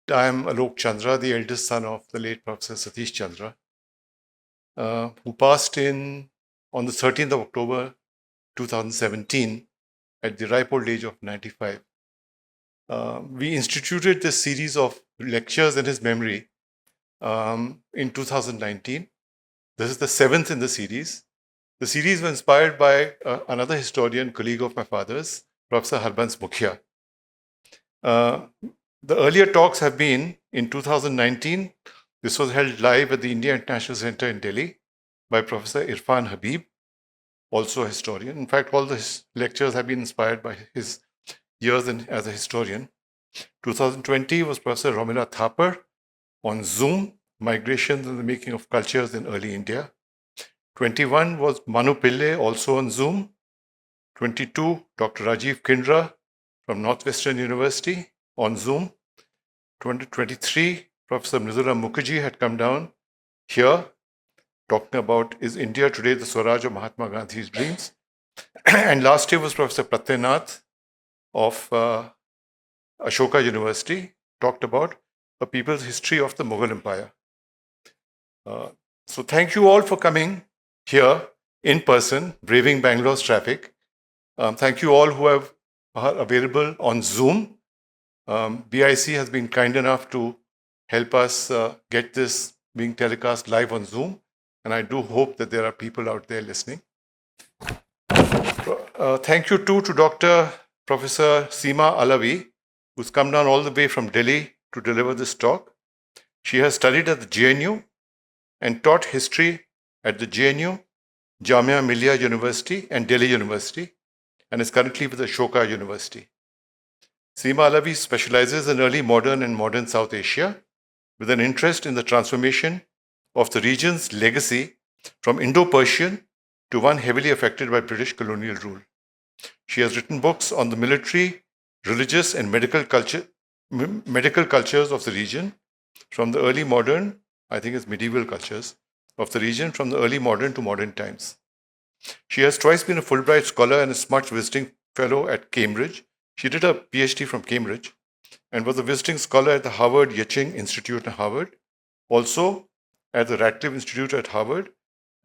I am Alok Chandra, the eldest son of the late Professor Satish Chandra, who passed on the 13th of October 2017 at the ripe old age of 95. We instituted this series of lectures in his memory in 2019. This is the seventh in the series. The series was inspired by another historian, colleague of my father's, Professor Harbans Mukhia. The earlier talks have been in 2019. This was held live at the India International Center in Delhi by Professor Irfan Habib, also a historian. In fact, all the lectures have been inspired by his years as a historian. 2020 was Professor Romila Thapar on Zoom, Migrations and the Making of Cultures in Early India. 21 was Manu Pillai, also on Zoom. 22, Dr. Rajiv Kindra from Northwestern University on Zoom. 2023, Professor Mridula Mukherjee had come down here talking about Is India Today the Swaraj of Mahatma Gandhi's Dreams? And last year was Professor Pratyanath of Ashoka University, talked about A People's History of the Mughal Empire. So thank you all for coming here in person, braving Bangalore's traffic. Thank you all who are available on Zoom. BIC has been kind enough to help us get this being telecast live on Zoom, and I do hope that there are people out there listening. Thank you too to Dr. Professor Seema Alavi, who's come down all the way from Delhi to deliver this talk. She has studied at the JNU and taught history at the JNU, Jamia Millia University and Delhi University, and is currently with Ashoka University. Seema Alavi specializes in early modern and modern South Asia with an interest in the transformation of the region's legacy from Indo-Persian to one heavily affected by British colonial rule. She has written books on the military, religious, and medical cultures of the region from the early modern, I think it's medieval cultures, of the region from the early modern to modern times. She has twice been a Fulbright scholar and a Smuts Visiting Fellow at Cambridge. She did a PhD from Cambridge and was a visiting scholar at the Harvard Yeching Institute in Harvard, also at the Radcliffe Institute at Harvard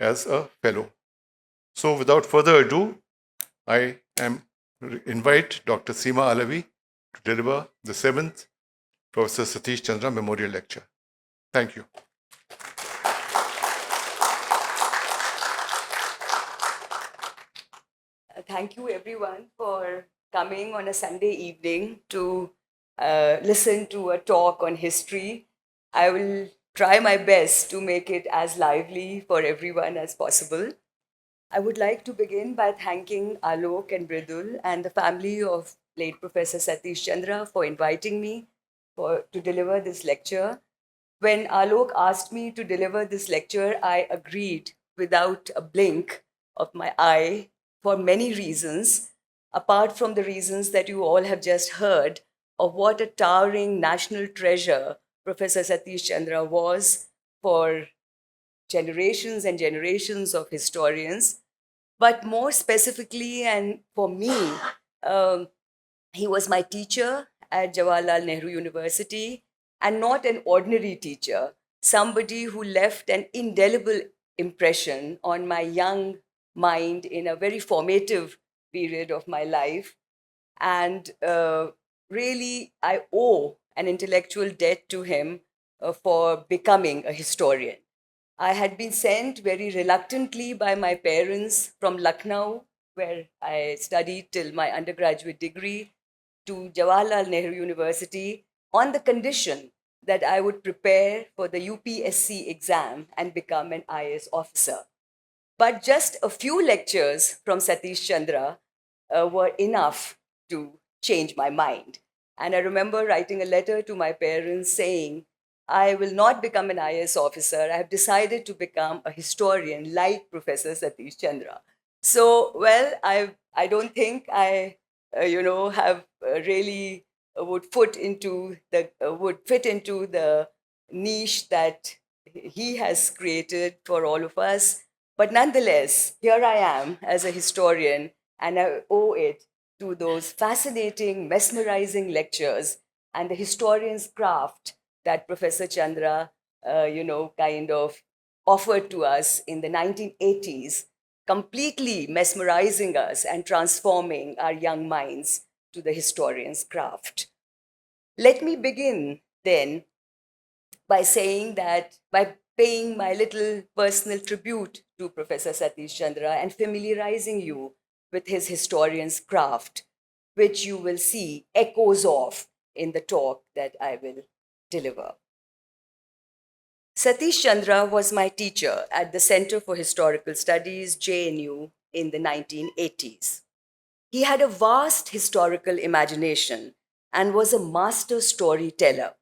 as a fellow. So without further ado, I invite Dr. Seema Alavi to deliver the 7th Professor Satish Chandra Memorial Lecture. Thank you. Thank you everyone for coming on a Sunday evening to listen to a talk on history. I will try my best to make it as lively for everyone as possible. I would like to begin by thanking Alok and Bridul and the family of late Professor Satish Chandra for inviting me to deliver this lecture. When Alok asked me to deliver this lecture, I agreed without a blink of my eye for many reasons, apart from the reasons that you all have just heard of what a towering national treasure Professor Satish Chandra was for generations and generations of historians. But more specifically, and for me, he was my teacher at Jawaharlal Nehru University, and not an ordinary teacher, somebody who left an indelible impression on my young mind in a very formative period of my life. And really, I owe an intellectual debt to him for becoming a historian. I had been sent very reluctantly by my parents from Lucknow, where I studied till my undergraduate degree, to Jawaharlal Nehru University on the condition that I would prepare for the UPSC exam and become an IAS officer. But just a few lectures from Satish Chandra were enough to change my mind. And I remember writing a letter to my parents saying, I will not become an IAS officer. I have decided to become a historian like Professor Satish Chandra. So, well, I don't think I, have really would fit into the niche that he has created for all of us. But nonetheless, here I am as a historian, and I owe it to those fascinating, mesmerizing lectures and the historian's craft that Professor Chandra, kind of offered to us in the 1980s, completely mesmerizing us and transforming our young minds to the historian's craft. Let me begin then by saying that, by paying my little personal tribute to Professor Satish Chandra and familiarizing you with his historian's craft, which you will see echoes of in the talk that I will deliver. Satish Chandra was my teacher at the Center for Historical Studies, JNU, in the 1980s. He had a vast historical imagination and was a master storyteller.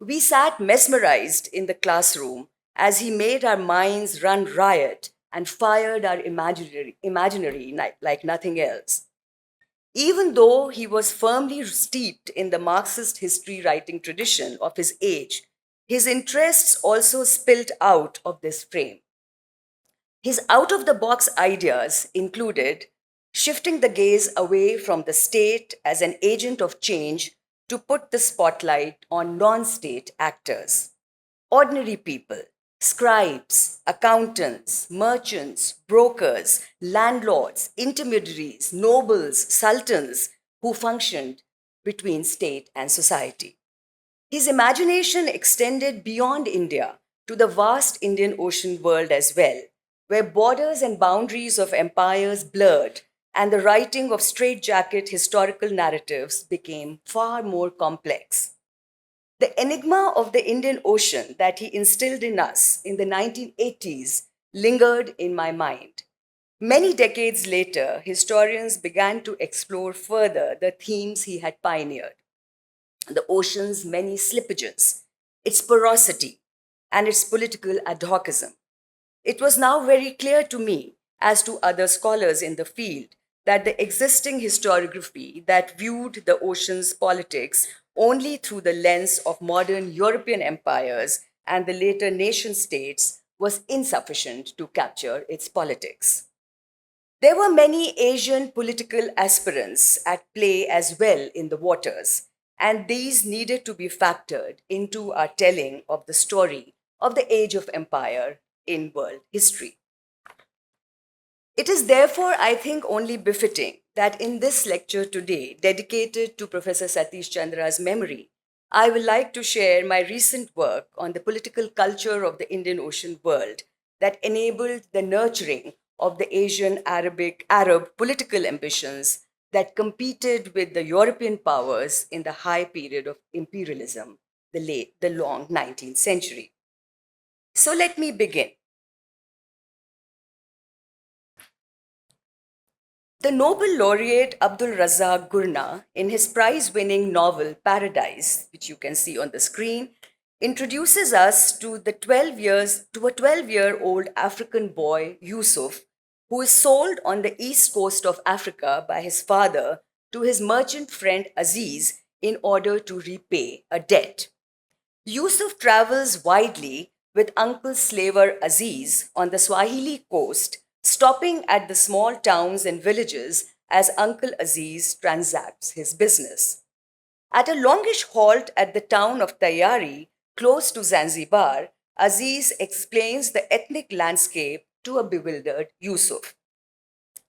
We sat mesmerized in the classroom as he made our minds run riot and fired our imaginary like nothing else. Even though he was firmly steeped in the Marxist history writing tradition of his age, his interests also spilled out of this frame. His out of the box ideas included shifting the gaze away from the state as an agent of change to put the spotlight on non state actors, ordinary people, scribes, accountants, merchants, brokers, landlords, intermediaries, nobles, sultans who functioned between state and society. His imagination extended beyond India to the vast Indian Ocean world as well, where borders and boundaries of empires blurred and the writing of straitjacket historical narratives became far more complex. The enigma of the Indian Ocean that he instilled in us in the 1980s lingered in my mind. Many decades later, historians began to explore further the themes he had pioneered: the ocean's many slippages, its porosity, and its political ad hocism. It was now very clear to me, as to other scholars in the field, that the existing historiography that viewed the ocean's politics only through the lens of modern European empires and the later nation states was insufficient to capture its politics. There were many Asian political aspirants at play as well in the waters, and these needed to be factored into our telling of the story of the age of empire in world history. It is therefore, I think, only befitting that in this lecture today, dedicated to Professor Satish Chandra's memory, I would like to share my recent work on the political culture of the Indian Ocean world that enabled the nurturing of the Asian Arab political ambitions that competed with the European powers in the high period of imperialism, the long 19th century. So let me begin. The Nobel laureate Abdul Razak Gurna, in his prize winning novel Paradise, which you can see on the screen, introduces us to a 12-year-old African boy, Yusuf, who is sold on the east coast of Africa by his father to his merchant friend Aziz in order to repay a debt. Yusuf travels widely with Uncle Slaver Aziz on the Swahili coast, stopping at the small towns and villages as Uncle Aziz transacts his business. At a longish halt at the town of Tayari, close to Zanzibar, Aziz explains the ethnic landscape to a bewildered Yusuf.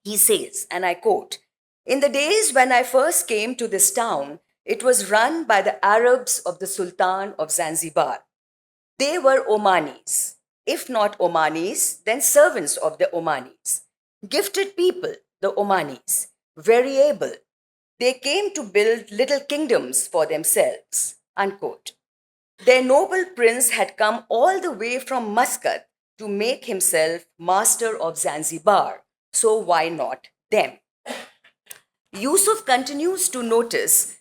He says, and I quote, "In the days when I first came to this town, it was run by the Arabs of the Sultan of Zanzibar. They were Omanis. If not Omanis, then servants of the Omanis. Gifted people, the Omanis, very able. They came to build little kingdoms for themselves." Unquote. Their noble prince had come all the way from Muscat to make himself master of Zanzibar, so why not them? Yusuf continues to notice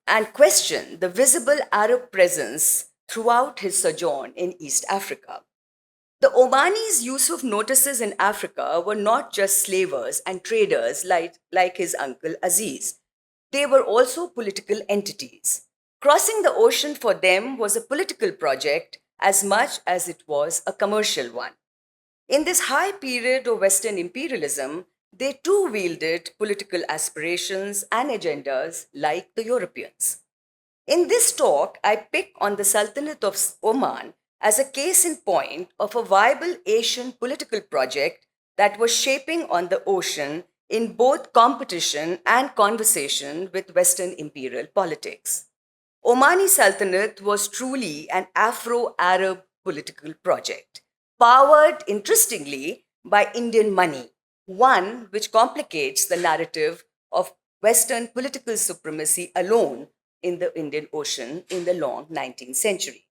and question the visible Arab presence throughout his sojourn in East Africa. The Omanis Yusuf notices in Africa were not just slavers and traders like his uncle Aziz. They were also political entities. Crossing the ocean for them was a political project as much as it was a commercial one. In this high period of Western imperialism, they too wielded political aspirations and agendas like the Europeans. In this talk, I pick on the Sultanate of Oman as a case in point of a viable Asian political project that was shaping on the ocean in both competition and conversation with Western imperial politics. Omani Sultanate was truly an Afro Arab political project, powered, interestingly, by Indian money, one which complicates the narrative of Western political supremacy alone in the Indian Ocean in the long 19th century.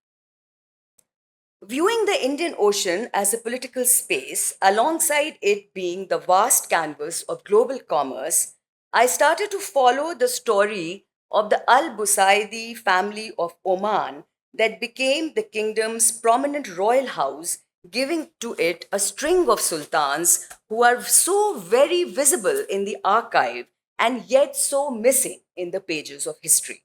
Viewing the Indian Ocean as a political space, alongside it being the vast canvas of global commerce, I started to follow the story of the Al Busaidi family of Oman that became the kingdom's prominent royal house, giving to it a string of sultans who are so very visible in the archive and yet so missing in the pages of history.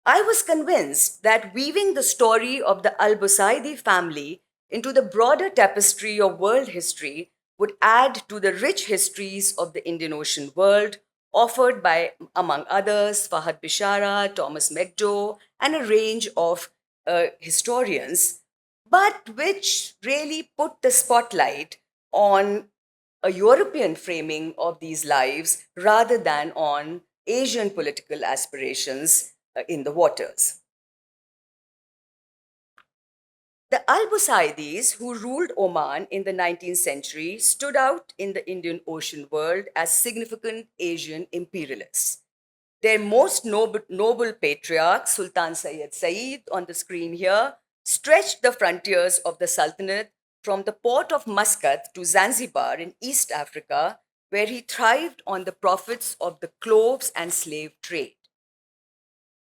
I was convinced that weaving the story of the Al Busaidi family into the broader tapestry of world history would add to the rich histories of the Indian Ocean world, offered by, among others, Fahad Bishara, Thomas McDowell, and a range of historians, but which really put the spotlight on a European framing of these lives rather than on Asian political aspirations in the waters. The Al Busaidis, who ruled Oman in the 19th century, stood out in the Indian Ocean world as significant Asian imperialists. Their most noble patriarch, Sultan Sayyid Said, on the screen here, stretched the frontiers of the Sultanate from the port of Muscat to Zanzibar in East Africa, where he thrived on the profits of the cloves and slave trade.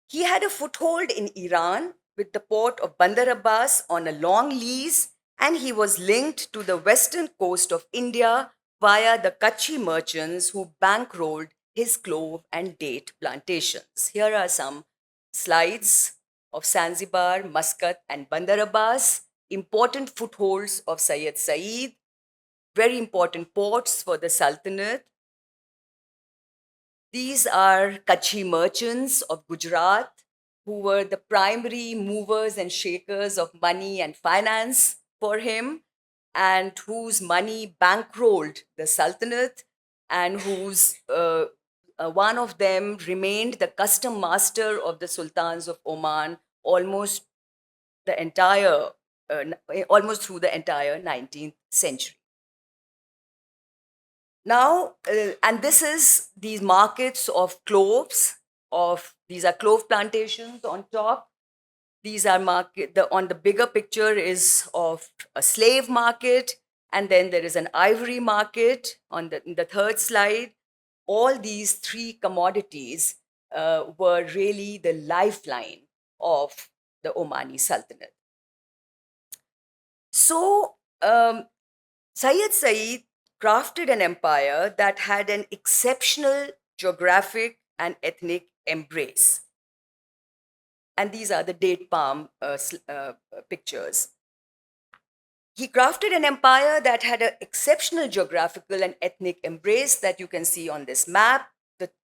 He had a foothold in Iran with the port of Bandar Abbas on a long lease, and he was linked to the western coast of India via the Kutchi merchants who bankrolled his clove and date plantations. Here are some slides of Zanzibar, Muscat, and Bandar Abbas, important footholds of Sayyid Said, very important ports for the Sultanate. These are Kutchi merchants of Gujarat who were the primary movers and shakers of money and finance for him, and whose money bankrolled the Sultanate, and whose one of them remained the custom master of the sultans of Oman the entire, almost through the entire 19th century. Now, and this is these markets of cloves. These are clove plantations on top. These are on the bigger picture is of a slave market, and then there is an ivory market in the third slide. All these three commodities were really the lifeline of the Omani Sultanate. So, Sayyid Said crafted an empire that had an exceptional geographic and ethnic embrace. And these are the date palm pictures. He crafted an empire that had an exceptional geographical and ethnic embrace that you can see on this map.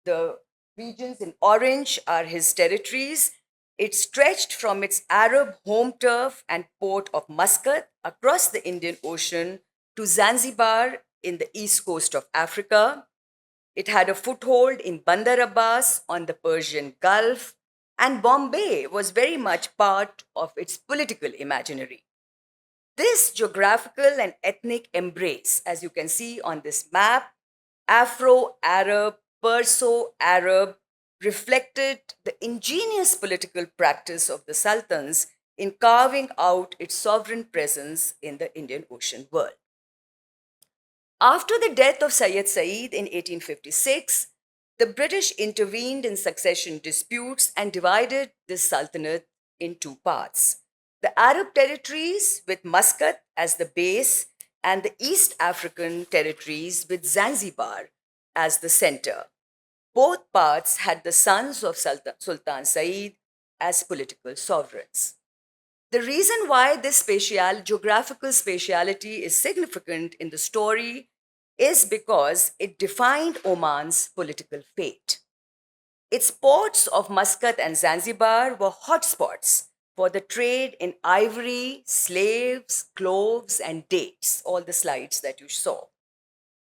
The regions in orange are his territories. It stretched from its Arab home turf and port of Muscat across the Indian Ocean to Zanzibar in the east coast of Africa. It had a foothold in Bandar Abbas on the Persian Gulf, and Bombay was very much part of its political imaginary. This geographical and ethnic embrace, as you can see on this map, Afro Arab, Perso Arab, reflected the ingenious political practice of the sultans in carving out its sovereign presence in the Indian Ocean world. After the death of Sayyid Said in 1856, the British intervened in succession disputes and divided this sultanate in two parts. The Arab territories with Muscat as the base, and the East African territories with Zanzibar as the center. Both parts had the sons of Sultan Said as political sovereigns. The reason why this geographical spatiality is significant in the story is because it defined Oman's political fate. Its ports of Muscat and Zanzibar were hotspots for the trade in ivory, slaves, cloves, and dates, all the slides that you saw.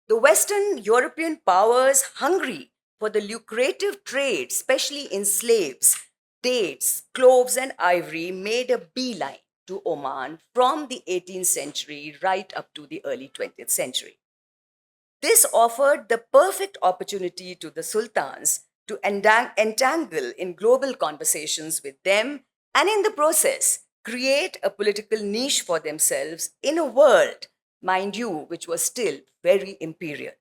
The Western European powers, hungry for the lucrative trade, especially in slaves, dates, cloves, and ivory, made a beeline to Oman from the 18th century right up to the early 20th century. This offered the perfect opportunity to the sultans to entangle in global conversations with them and, in the process, create a political niche for themselves in a world, mind you, which was still very imperial.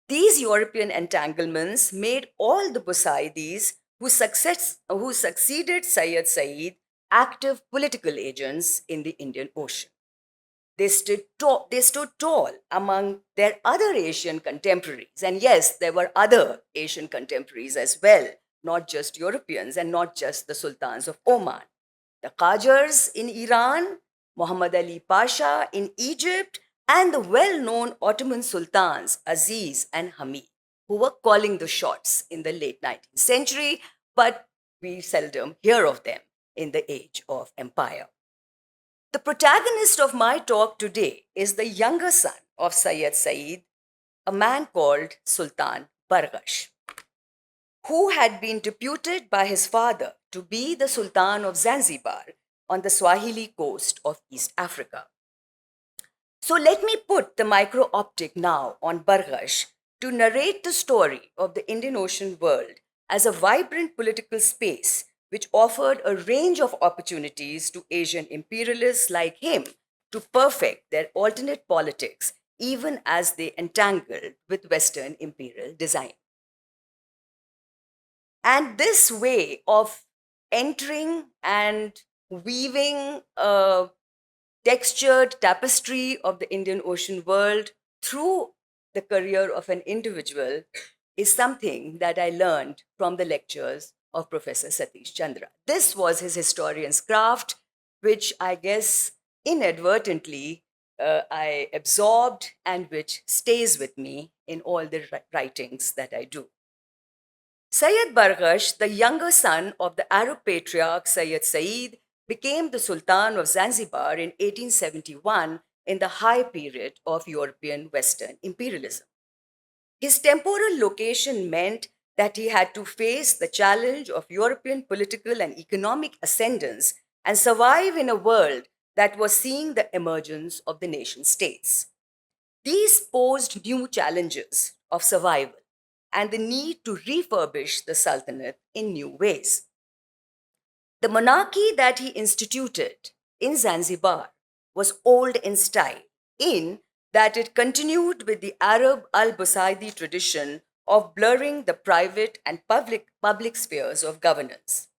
These European entanglements made all the Busaidis who succeeded Sayyid Said active political agents in the Indian Ocean. They stood tall among their other Asian contemporaries. And yes, there were other Asian contemporaries as well, not just Europeans and not just the sultans of Oman. The Qajars in Iran, Muhammad Ali Pasha in Egypt, and the well known Ottoman sultans Aziz and Hamid, who were calling the shots in the late 19th century, but we seldom hear of them in the age of empire. The protagonist of my talk today is the younger son of Sayyid Said, a man called Sultan Barghash, who had been deputed by his father to be the Sultan of Zanzibar on the Swahili coast of East Africa. So let me put the micro optic now on Barghash to narrate the story of the Indian Ocean world as a vibrant political space which offered a range of opportunities to Asian imperialists like him to perfect their alternate politics, even as they entangled with Western imperial design. And this way of entering and weaving a textured tapestry of the Indian Ocean world through the career of an individual is something that I learned from the lectures of Professor Satish Chandra. This was his historian's craft, which I guess inadvertently I absorbed and which stays with me in all the writings that I do. Sayyid Barghash, the younger son of the Arab patriarch Sayyid Said, became the Sultan of Zanzibar in 1871 in the high period of European Western imperialism. His temporal location meant that he had to face the challenge of European political and economic ascendance and survive in a world that was seeing the emergence of the nation states. These posed new challenges of survival and the need to refurbish the Sultanate in new ways. The monarchy that he instituted in Zanzibar was old in style, in that it continued with the Arab al-Busaidi tradition of blurring the private and public spheres of governance.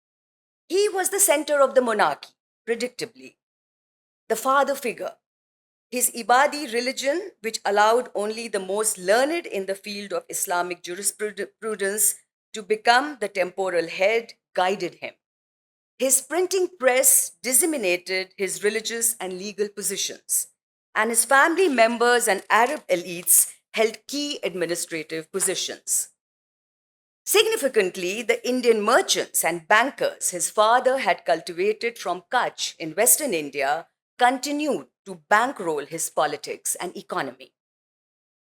He was the center of the monarchy, predictably, the father figure. His Ibadi religion, which allowed only the most learned in the field of Islamic jurisprudence to become the temporal head, guided him. His printing press disseminated his religious and legal positions, and his family members and Arab elites held key administrative positions. Significantly, the Indian merchants and bankers his father had cultivated from Kutch in Western India continued to bankroll his politics and economy.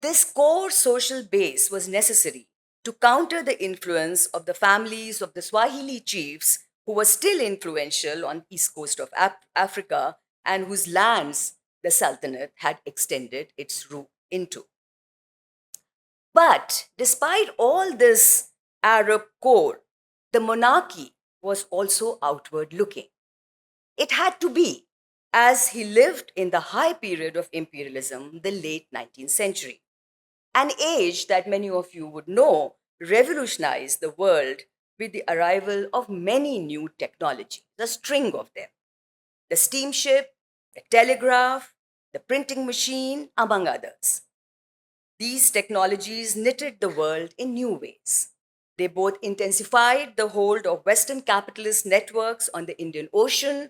This core social base was necessary to counter the influence of the families of the Swahili chiefs who were still influential on the east coast of Africa and whose lands the Sultanate had extended its rule into. But despite all this Arab core, the monarchy was also outward looking. It had to be, as he lived in the high period of imperialism, the late 19th century, an age that many of you would know revolutionized the world with the arrival of many new technologies, a string of them: the steamship, the telegraph, the printing machine, among others. These technologies knitted the world in new ways. They both intensified the hold of Western capitalist networks on the Indian Ocean,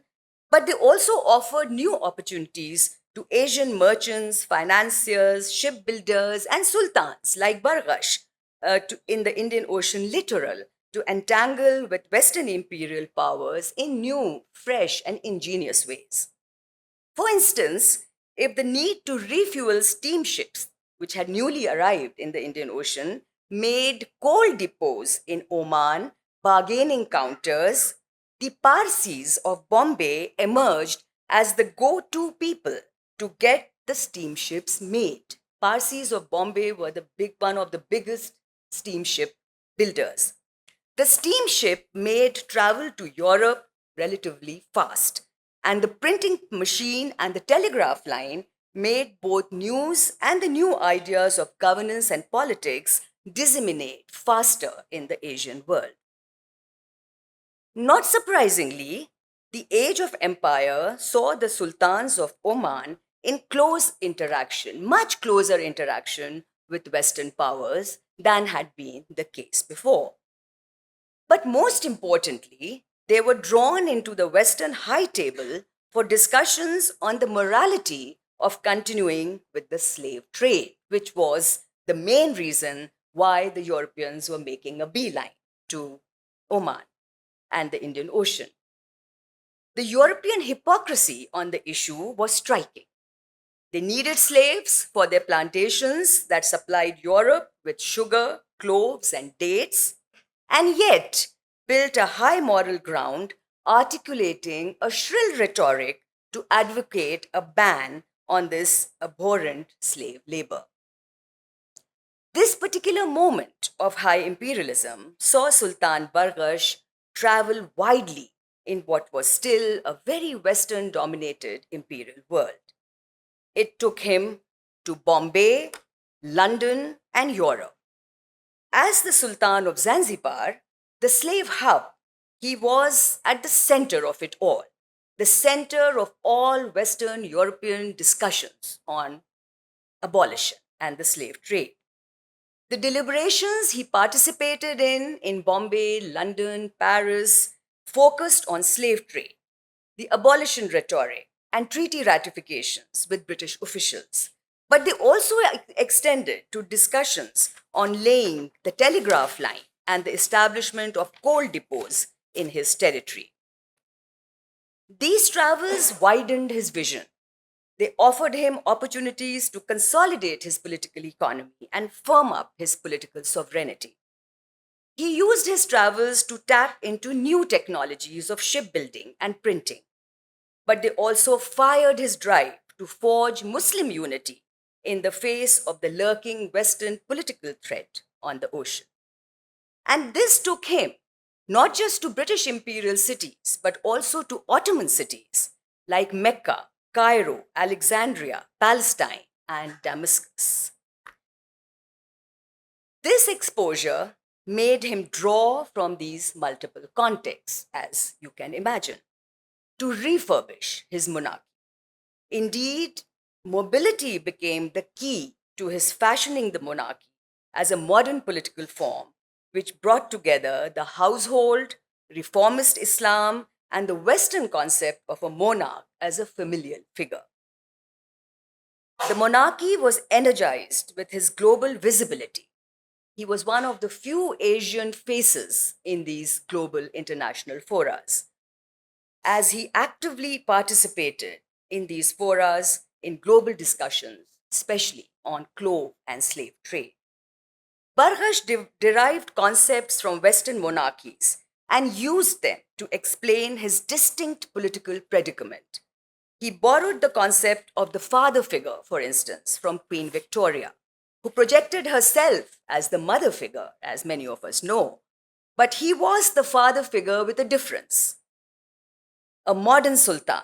but they also offered new opportunities to Asian merchants, financiers, shipbuilders, and sultans like Barghash in the Indian Ocean littoral to entangle with Western imperial powers in new, fresh, and ingenious ways. For instance, if the need to refuel steamships, which had newly arrived in the Indian Ocean, made coal depots in Oman bargaining counters, the Parsis of Bombay emerged as the go to people to get the steamships made. Parsis of Bombay were one of the biggest steamship builders. The steamship made travel to Europe relatively fast, and the printing machine and the telegraph line made both news and the new ideas of governance and politics disseminate faster in the Asian world. Not surprisingly, the age of empire saw the sultans of Oman in close interaction, much closer interaction with Western powers than had been the case before. But most importantly, they were drawn into the Western high table for discussions on the morality of continuing with the slave trade, which was the main reason why the Europeans were making a beeline to Oman and the Indian Ocean. The European hypocrisy on the issue was striking. They needed slaves for their plantations that supplied Europe with sugar, cloves, and dates, and yet built a high moral ground articulating a shrill rhetoric to advocate a ban on this abhorrent slave labor. This particular moment of high imperialism saw Sultan Bargash travel widely in what was still a very Western dominated imperial world. It took him to Bombay, London, and Europe. As the Sultan of Zanzibar, the slave hub, he was at the center of it all, the center of all Western European discussions on abolition and the slave trade. The deliberations he participated in Bombay, London, Paris, focused on slave trade, the abolition rhetoric, and treaty ratifications with British officials. But they also extended to discussions on laying the telegraph line and the establishment of coal depots in his territory. These travels widened his vision. They offered him opportunities to consolidate his political economy and firm up his political sovereignty. He used his travels to tap into new technologies of shipbuilding and printing, but they also fired his drive to forge Muslim unity in the face of the lurking Western political threat on the ocean. And this took him not just to British imperial cities, but also to Ottoman cities like Mecca, Cairo, Alexandria, Palestine, and Damascus. This exposure made him draw from these multiple contexts, as you can imagine, to refurbish his monarchy. Indeed, mobility became the key to his fashioning the monarchy as a modern political form, which brought together the household, reformist Islam, and the Western concept of a monarch as a familial figure. The monarchy was energized with his global visibility. He was one of the few Asian faces in these global international forums, as he actively participated in these forums in global discussions, especially on clove and slave trade. Barghash derived concepts from Western monarchies and used them to explain his distinct political predicament. He borrowed the concept of the father figure, for instance, from Queen Victoria, who projected herself as the mother figure, as many of us know. But he was the father figure with a difference. A modern sultan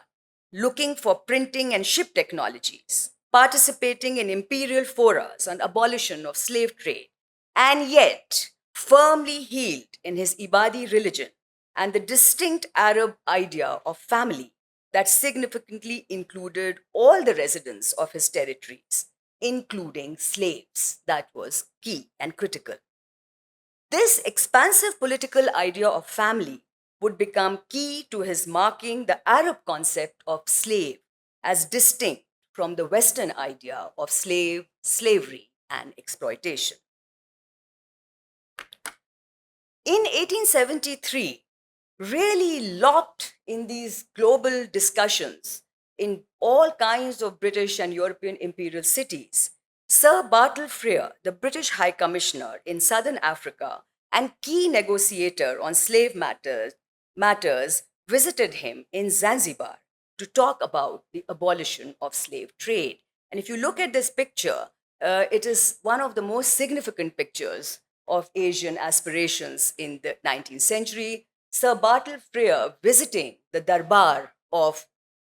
looking for printing and ship technologies, participating in imperial forums on abolition of slave trade, and yet firmly healed in his Ibadi religion and the distinct Arab idea of family that significantly included all the residents of his territories, including slaves. That was key and critical. This expansive political idea of family would become key to his marking the Arab concept of slave as distinct from the Western idea of slave, slavery, and exploitation. In 1873, really locked in these global discussions in all kinds of British and European imperial cities, Sir Bartle Frere, the British High Commissioner in Southern Africa and key negotiator on slave matters, visited him in Zanzibar to talk about the abolition of slave trade. And if you look at this picture, it is one of the most significant pictures of Asian aspirations in the 19th century. Sir Bartle Frere visiting the Darbar of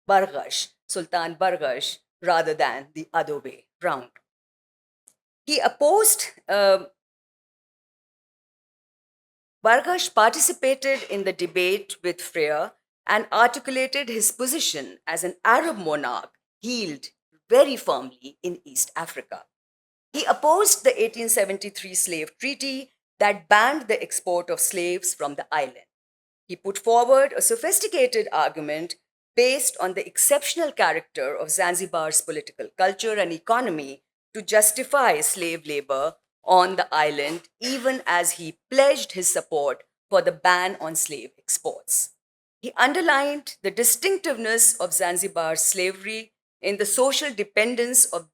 Barghash, Sultan Barghash, rather than the other way round. He opposed, Barghash participated in the debate with Frere and articulated his position as an Arab monarch healed very firmly in East Africa. He opposed the 1873 slave treaty that banned the export of slaves from the island. He put forward a sophisticated argument based on the exceptional character of Zanzibar's political culture and economy to justify slave labor on the island, even as he pledged his support for the ban on slave exports. He underlined the distinctiveness of Zanzibar's slavery in the social dependence of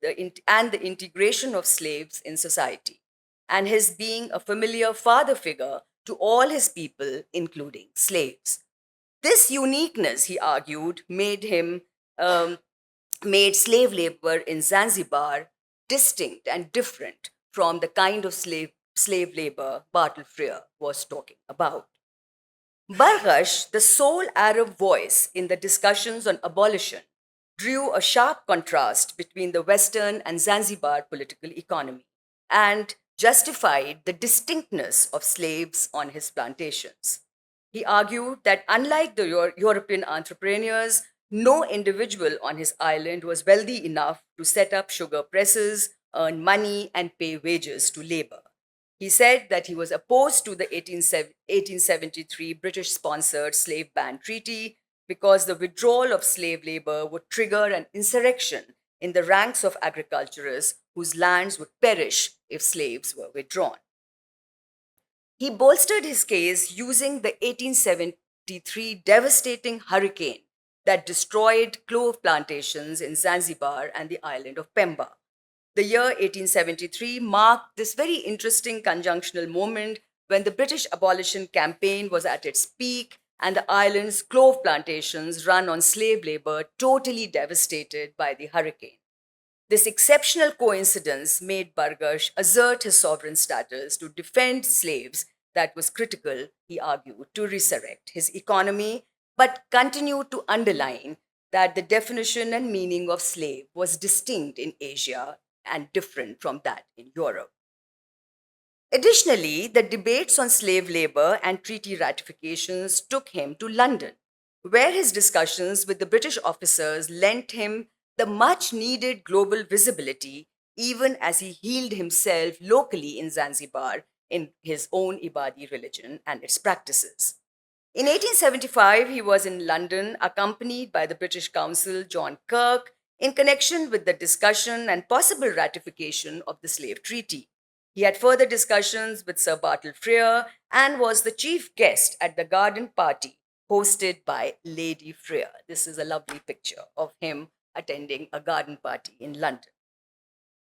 and the integration of slaves in society, and his being a familiar father figure to all his people, including slaves. This uniqueness, he argued, made slave labor in Zanzibar distinct and different from the kind of slave labor Bartle Frere was talking about. Barghash, the sole Arab voice in the discussions on abolition, drew a sharp contrast between the Western and Zanzibar political economy and justified the distinctness of slaves on his plantations. He argued that unlike the European entrepreneurs, no individual on his island was wealthy enough to set up sugar presses, earn money, and pay wages to labor. He said that he was opposed to the 1873 British sponsored slave ban treaty because the withdrawal of slave labor would trigger an insurrection in the ranks of agriculturists whose lands would perish if slaves were withdrawn. He bolstered his case using the 1873 devastating hurricane that destroyed clove plantations in Zanzibar and the island of Pemba. The year 1873 marked this very interesting conjunctional moment when the British abolition campaign was at its peak and the island's clove plantations run on slave labor totally devastated by the hurricane. This exceptional coincidence made Barghash assert his sovereign status to defend slaves that was critical, he argued, to resurrect his economy, but continued to underline that the definition and meaning of slave was distinct in Asia and different from that in Europe. Additionally, the debates on slave labor and treaty ratifications took him to London, where his discussions with the British officers lent him the much needed global visibility, even as he healed himself locally in Zanzibar in his own Ibadi religion and its practices. In 1875, he was in London accompanied by the British Consul John Kirk in connection with the discussion and possible ratification of the slave treaty. He had further discussions with Sir Bartle Frere and was the chief guest at the garden party hosted by Lady Frere. This is a lovely picture of him attending a garden party in London.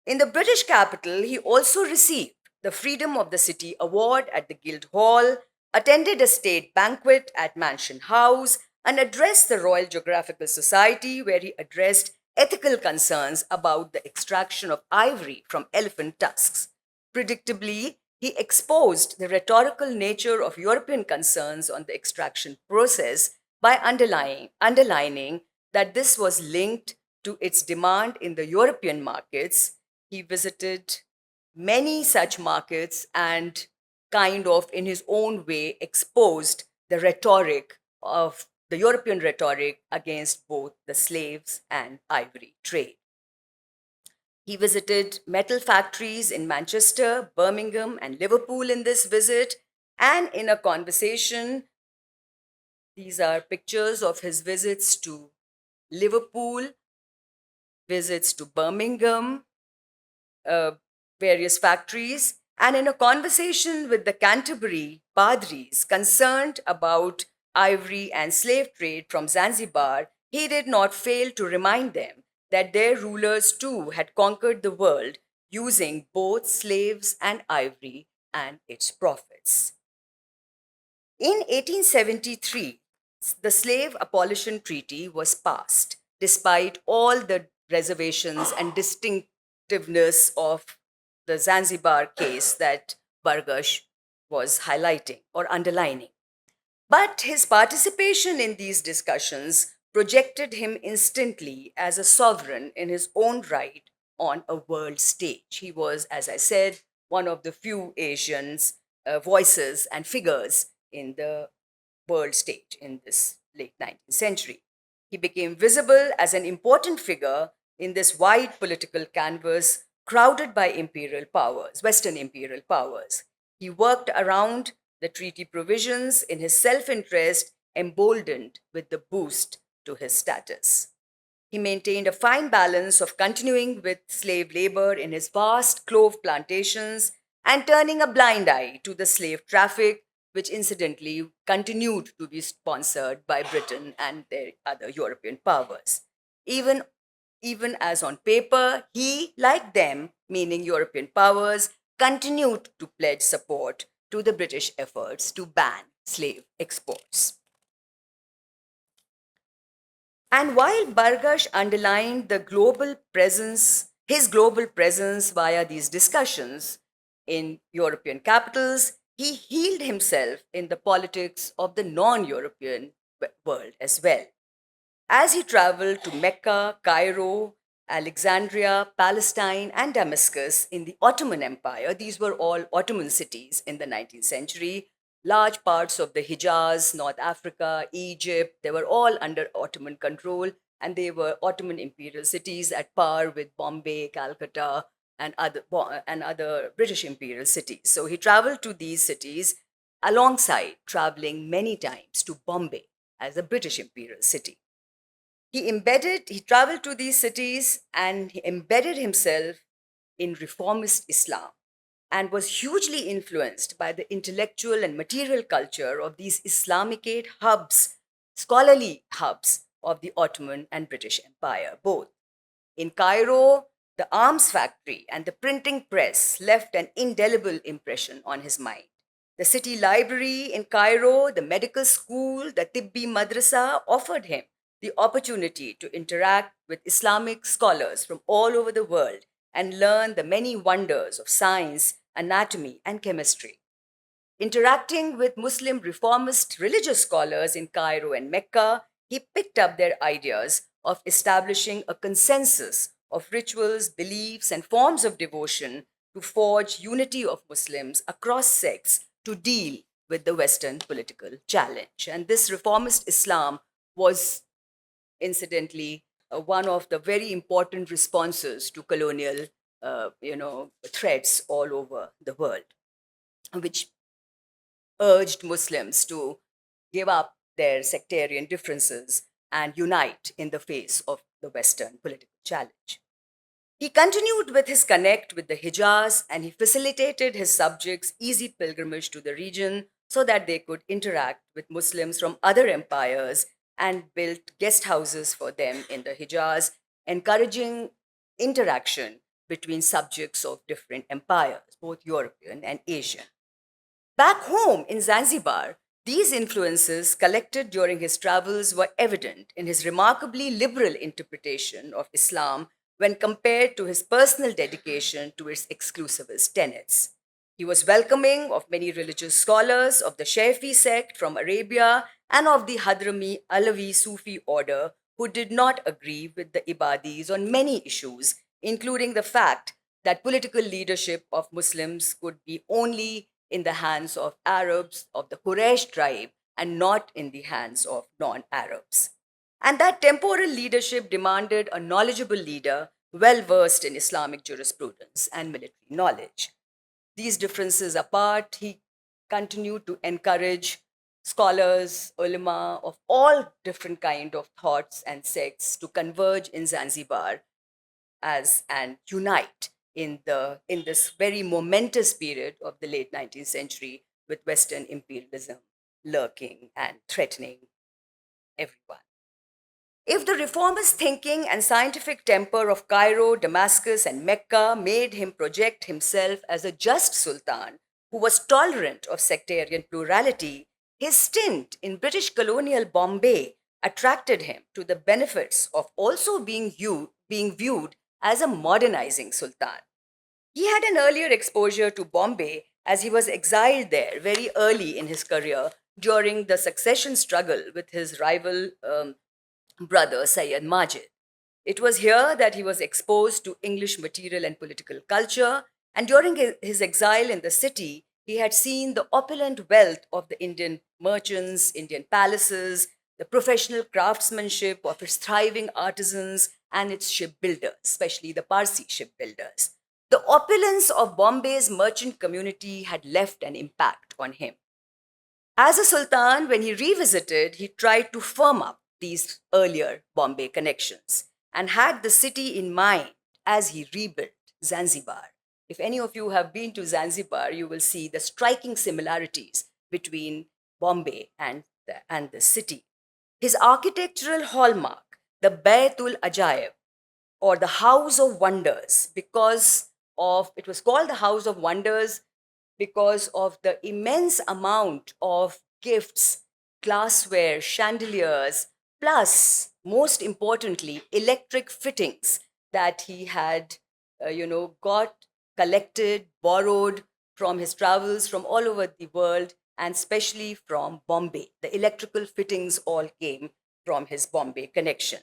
In the British capital, he also received the Freedom of the City Award at the Guildhall, attended a state banquet at Mansion House, and addressed the Royal Geographical Society, where he addressed ethical concerns about the extraction of ivory from elephant tusks. Predictably, he exposed the rhetorical nature of European concerns on the extraction process by underlining that this was linked to its demand in the European markets. He visited many such markets and kind of, in his own way, exposed the rhetoric of the European rhetoric against both the slaves and ivory trade. He visited metal factories in Manchester, Birmingham, and Liverpool in this visit. And in a conversation, these are pictures of his visits to Liverpool, visits to Birmingham, various factories. And in a conversation with the Canterbury Padris concerned about ivory and slave trade from Zanzibar, he did not fail to remind them that their rulers too had conquered the world using both slaves and ivory and its profits. In 1873, the Slave Abolition Treaty was passed, despite all the reservations and distinctiveness of the Zanzibar case that Bargash was highlighting or underlining. But his participation in these discussions projected him instantly as a sovereign in his own right on a world stage. He was, as I said, one of the few Asians' voices and figures in the world stage in this late 19th century. He became visible as an important figure in this wide political canvas crowded by imperial powers, Western imperial powers. He worked around the treaty provisions in his self interest, emboldened with the boost to his status. He maintained a fine balance of continuing with slave labor in his vast clove plantations and turning a blind eye to the slave traffic, which incidentally continued to be sponsored by Britain and their other European powers. Even, even as on paper, he, like them, meaning European powers, continued to pledge support to the British efforts to ban slave exports. And while Bargash underlined his global presence via these discussions in European capitals, he healed himself in the politics of the non European world as well. As he traveled to Mecca, Cairo, Alexandria, Palestine, and Damascus in the Ottoman Empire, these were all Ottoman cities in the 19th century. Large parts of the Hijaz, North Africa, Egypt, they were all under Ottoman control, and they were Ottoman imperial cities at par with Bombay, Calcutta, and other British imperial cities. So he traveled to these cities alongside traveling many times to Bombay as a British imperial city. He traveled to these cities and he embedded himself in reformist Islam and was hugely influenced by the intellectual and material culture of these Islamicate hubs, scholarly hubs of the Ottoman and British Empire, both. In Cairo, the arms factory and the printing press left an indelible impression on his mind. The city library in Cairo, the medical school, the Tibbi Madrasa offered him the opportunity to interact with Islamic scholars from all over the world and learn the many wonders of science, anatomy, and chemistry. Interacting with Muslim reformist religious scholars in Cairo and Mecca, he picked up their ideas of establishing a consensus of rituals, beliefs, and forms of devotion to forge unity of Muslims across sects to deal with the Western political challenge. And this reformist Islam was incidentally one of the very important responses to colonial threats all over the world, which urged Muslims to give up their sectarian differences and unite in the face of the Western political challenge. He continued with his connect with the Hijaz and he facilitated his subjects' easy pilgrimage to the region so that they could interact with Muslims from other empires and built guest houses for them in the Hijaz, encouraging interaction between subjects of different empires, both European and Asian. Back home in Zanzibar, these influences collected during his travels were evident in his remarkably liberal interpretation of Islam when compared to his personal dedication to its exclusivist tenets. He was welcoming of many religious scholars of the Shafi sect from Arabia and of the Hadrami Alawi Sufi order who did not agree with the Ibadis on many issues, including the fact that political leadership of Muslims could be only in the hands of Arabs of the Quraysh tribe and not in the hands of non Arabs. And that temporal leadership demanded a knowledgeable leader well versed in Islamic jurisprudence and military knowledge. These differences apart, he continued to encourage scholars, ulama of all different kind of thoughts and sects to converge in Zanzibar as and unite in this very momentous period of the late 19th century, with Western imperialism lurking and threatening everyone. If the reformist thinking and scientific temper of Cairo, Damascus, and Mecca made him project himself as a just sultan who was tolerant of sectarian plurality, his stint in British colonial Bombay attracted him to the benefits of also being viewed as a modernizing sultan. He had an earlier exposure to Bombay as he was exiled there very early in his career during the succession struggle with his rival brother Sayyid Majid. It was here that he was exposed to English material and political culture, and during his exile in the city, he had seen the opulent wealth of the Indian merchants, Indian palaces, the professional craftsmanship of its thriving artisans and its shipbuilders, especially the Parsi shipbuilders. The opulence of Bombay's merchant community had left an impact on him. As a sultan, when he revisited, he tried to firm up these earlier Bombay connections and had the city in mind as he rebuilt Zanzibar. If any of you have been to Zanzibar, you will see the striking similarities between Bombay and the city. His architectural hallmark, the Baytul Ajaib, or the House of Wonders, because of it was called the House of Wonders because of the immense amount of gifts, glassware, chandeliers, plus, most importantly, electric fittings that he had, got collected, borrowed from his travels from all over the world, and especially from Bombay. The electrical fittings all came from his Bombay connection.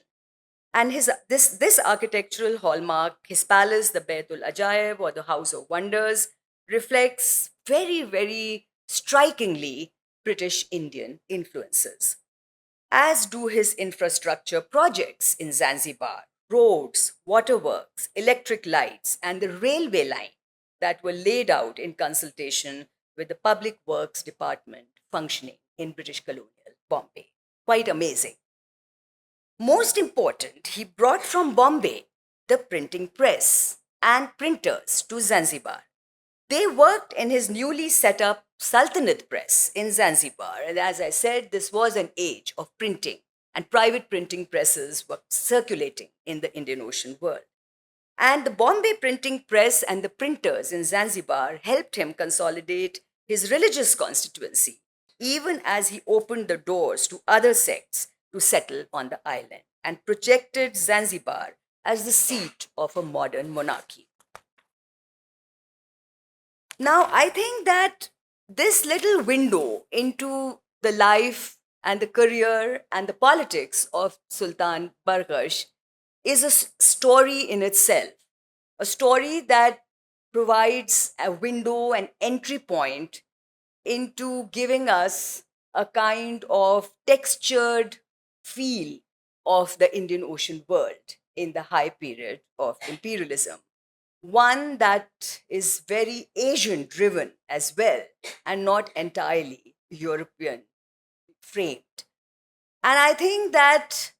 And this architectural hallmark, his palace, the Baitul Ajaib or the House of Wonders, reflects very, very strikingly British Indian influences, as do his infrastructure projects in Zanzibar, roads, waterworks, electric lights, and the railway line that were laid out in consultation with the Public Works Department functioning in British colonial Bombay. Quite amazing. Most important, he brought from Bombay the printing press and printers to Zanzibar. They worked in his newly set up Sultanate Press in Zanzibar. And as I said, this was an age of printing, and private printing presses were circulating in the Indian Ocean world. And the Bombay printing press and the printers in Zanzibar helped him consolidate his religious constituency, even as he opened the doors to other sects to settle on the island and projected Zanzibar as the seat of a modern monarchy. Now, I think that this little window into the life and the career and the politics of Sultan Barghash is a story in itself, a story that provides a window, an entry point into giving us a kind of textured feel of the Indian Ocean world in the high period of imperialism. One that is very Asian driven as well and not entirely European framed. And I think that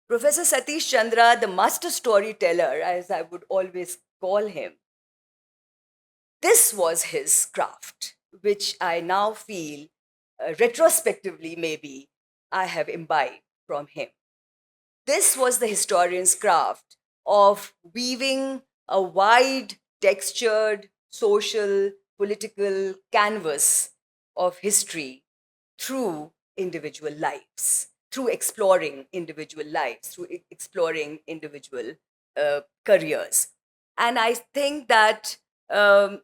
Professor Satish Chandra, the master storyteller, as I would always call him, this was his craft, which I now feel, retrospectively maybe, I have imbibed from him. This was the historian's craft of weaving a wide, textured, social, political canvas of history through individual lives, through exploring individual lives, through exploring individual careers. And I think that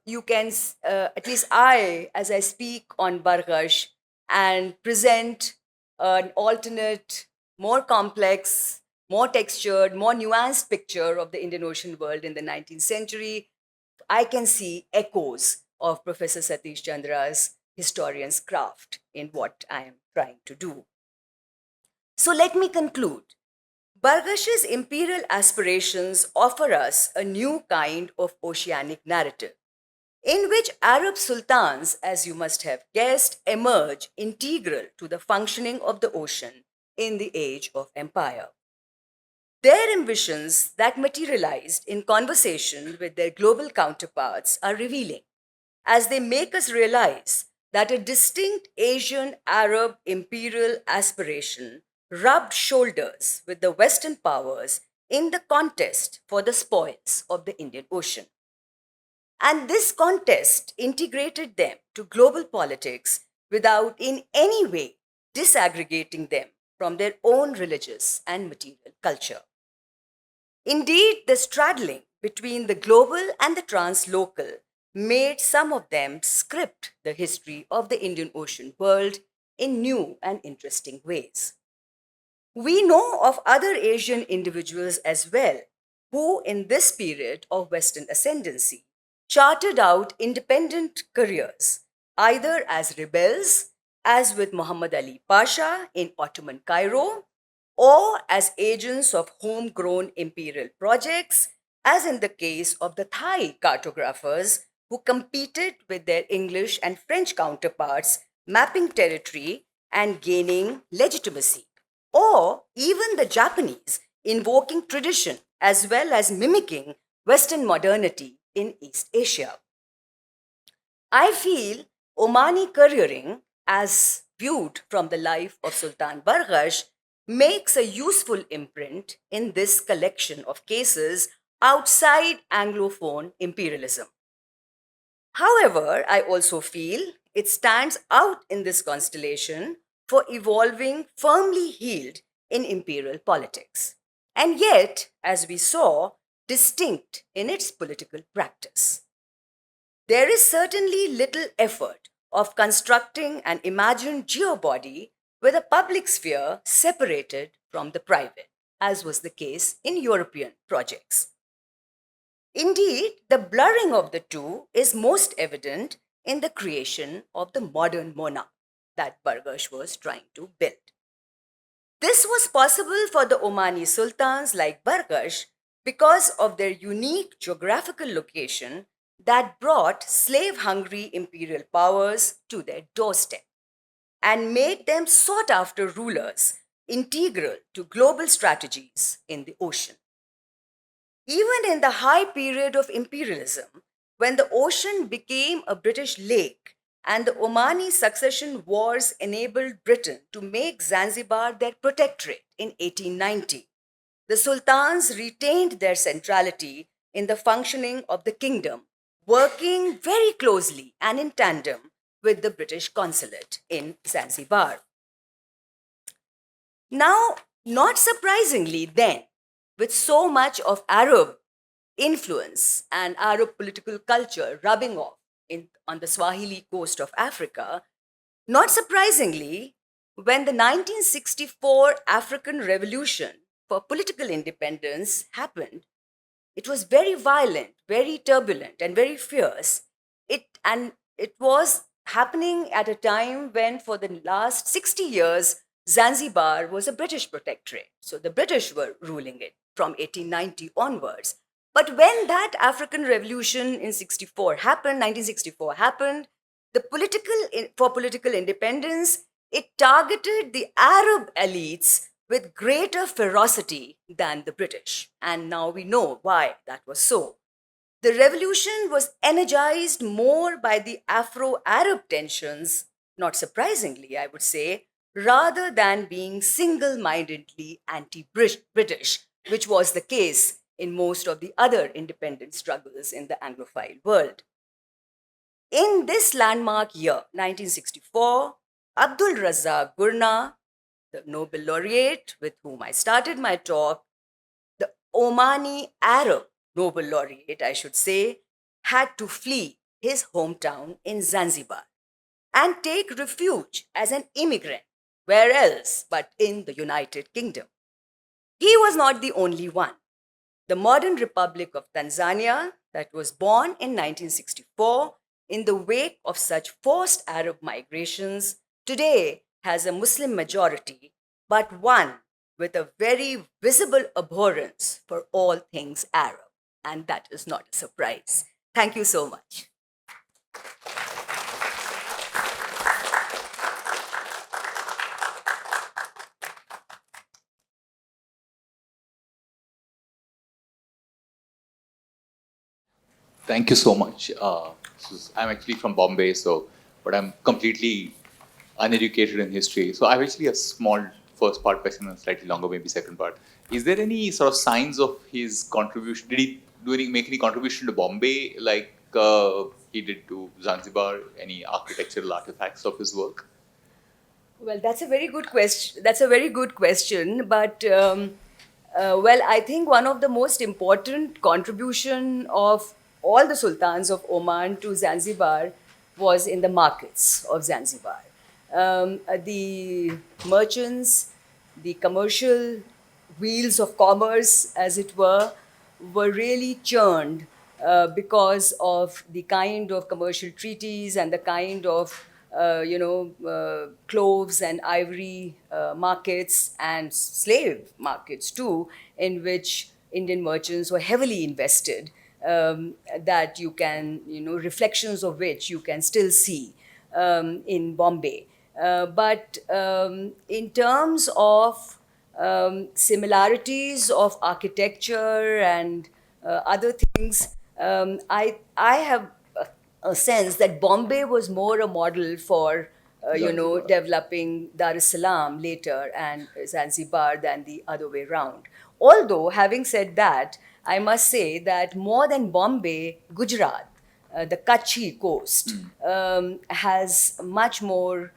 you can, at least I, as I speak on Barghash and present an alternate, more complex, more textured, more nuanced picture of the Indian Ocean world in the 19th century, I can see echoes of Professor Satish Chandra's historian's craft in what I am trying to do. So let me conclude. Barghash's imperial aspirations offer us a new kind of oceanic narrative, in which Arab sultans, as you must have guessed, emerge integral to the functioning of the ocean in the age of empire. Their ambitions that materialized in conversation with their global counterparts are revealing, as they make us realize that a distinct Asian Arab imperial aspiration rubbed shoulders with the Western powers in the contest for the spoils of the Indian Ocean. And this contest integrated them to global politics without in any way disaggregating them from their own religious and material culture. Indeed, the straddling between the global and the translocal made some of them script the history of the Indian Ocean world in new and interesting ways. We know of other Asian individuals as well who, in this period of Western ascendancy, charted out independent careers, either as rebels, as with Muhammad Ali Pasha in Ottoman Cairo, or as agents of homegrown imperial projects, as in the case of the Thai cartographers who competed with their English and French counterparts, mapping territory and gaining legitimacy, or even the Japanese invoking tradition as well as mimicking Western modernity in East Asia. I feel Omani careering, as viewed from the life of Sultan Barghash, makes a useful imprint in this collection of cases outside Anglophone imperialism. However, I also feel it stands out in this constellation for evolving firmly heeled in imperial politics, and yet, as we saw, distinct in its political practice. There is certainly little effort of constructing an imagined geobody with a public sphere separated from the private, as was the case in European projects. Indeed, the blurring of the two is most evident in the creation of the modern monarch that Barghash was trying to build. This was possible for the Omani sultans like Barghash because of their unique geographical location that brought slave hungry imperial powers to their doorstep and made them sought after rulers integral to global strategies in the ocean. Even in the high period of imperialism, when the ocean became a British lake and the Omani succession wars enabled Britain to make Zanzibar their protectorate in 1890, the sultans retained their centrality in the functioning of the kingdom, working very closely and in tandem with the British consulate in Zanzibar. Now, not surprisingly, then, with so much of Arab influence and Arab political culture rubbing off on the Swahili coast of Africa, not surprisingly, when the 1964 African Revolution for political independence happened, it was very violent, very turbulent, and very fierce. It was happening at a time when, for the last 60 years, Zanzibar was a British protectorate. So the British were ruling it from 1890 onwards. But when that African Revolution in 64 happened, 1964 happened, for political independence, it targeted the Arab elites with greater ferocity than the British. And now we know why that was so. The revolution was energized more by the Afro Arab tensions, not surprisingly, I would say, rather than being single mindedly anti British, which was the case in most of the other independence struggles in the Anglophile world. In this landmark year, 1964, Abdul Razzaq Gurna, the Nobel laureate with whom I started my talk, the Omani Arab Nobel laureate, I should say, had to flee his hometown in Zanzibar and take refuge as an immigrant, where else but in the United Kingdom. He was not the only one. The modern Republic of Tanzania, that was born in 1964 in the wake of such forced Arab migrations, today has a Muslim majority, but one with a very visible abhorrence for all things Arab. And that is not a surprise. Thank you so much. Thank you so much. I'm actually from Bombay, but I'm completely uneducated in history. So I have actually a small first part question and slightly longer, maybe second part. Is there any sort of signs of his contribution? Did he make any contribution to Bombay like he did to Zanzibar? Any architectural artifacts of his work? Well, that's a very good question. That's a very good question. But well, I think one of the most important contribution of all the sultans of Oman to Zanzibar was in the markets of Zanzibar. The merchants, the commercial wheels of commerce, as it were really churned because of the kind of commercial treaties and the kind of cloves and ivory markets and slave markets too, in which Indian merchants were heavily invested. That you can, reflections of which you can still see in Bombay. But in terms of similarities of architecture and other things, I have a sense that Bombay was more a model for Zanzibar. developing Dar es Salaam later and Zanzibar than the other way round. Although, having said that, I must say that more than Bombay, Gujarat, the Kutchi coast, has much more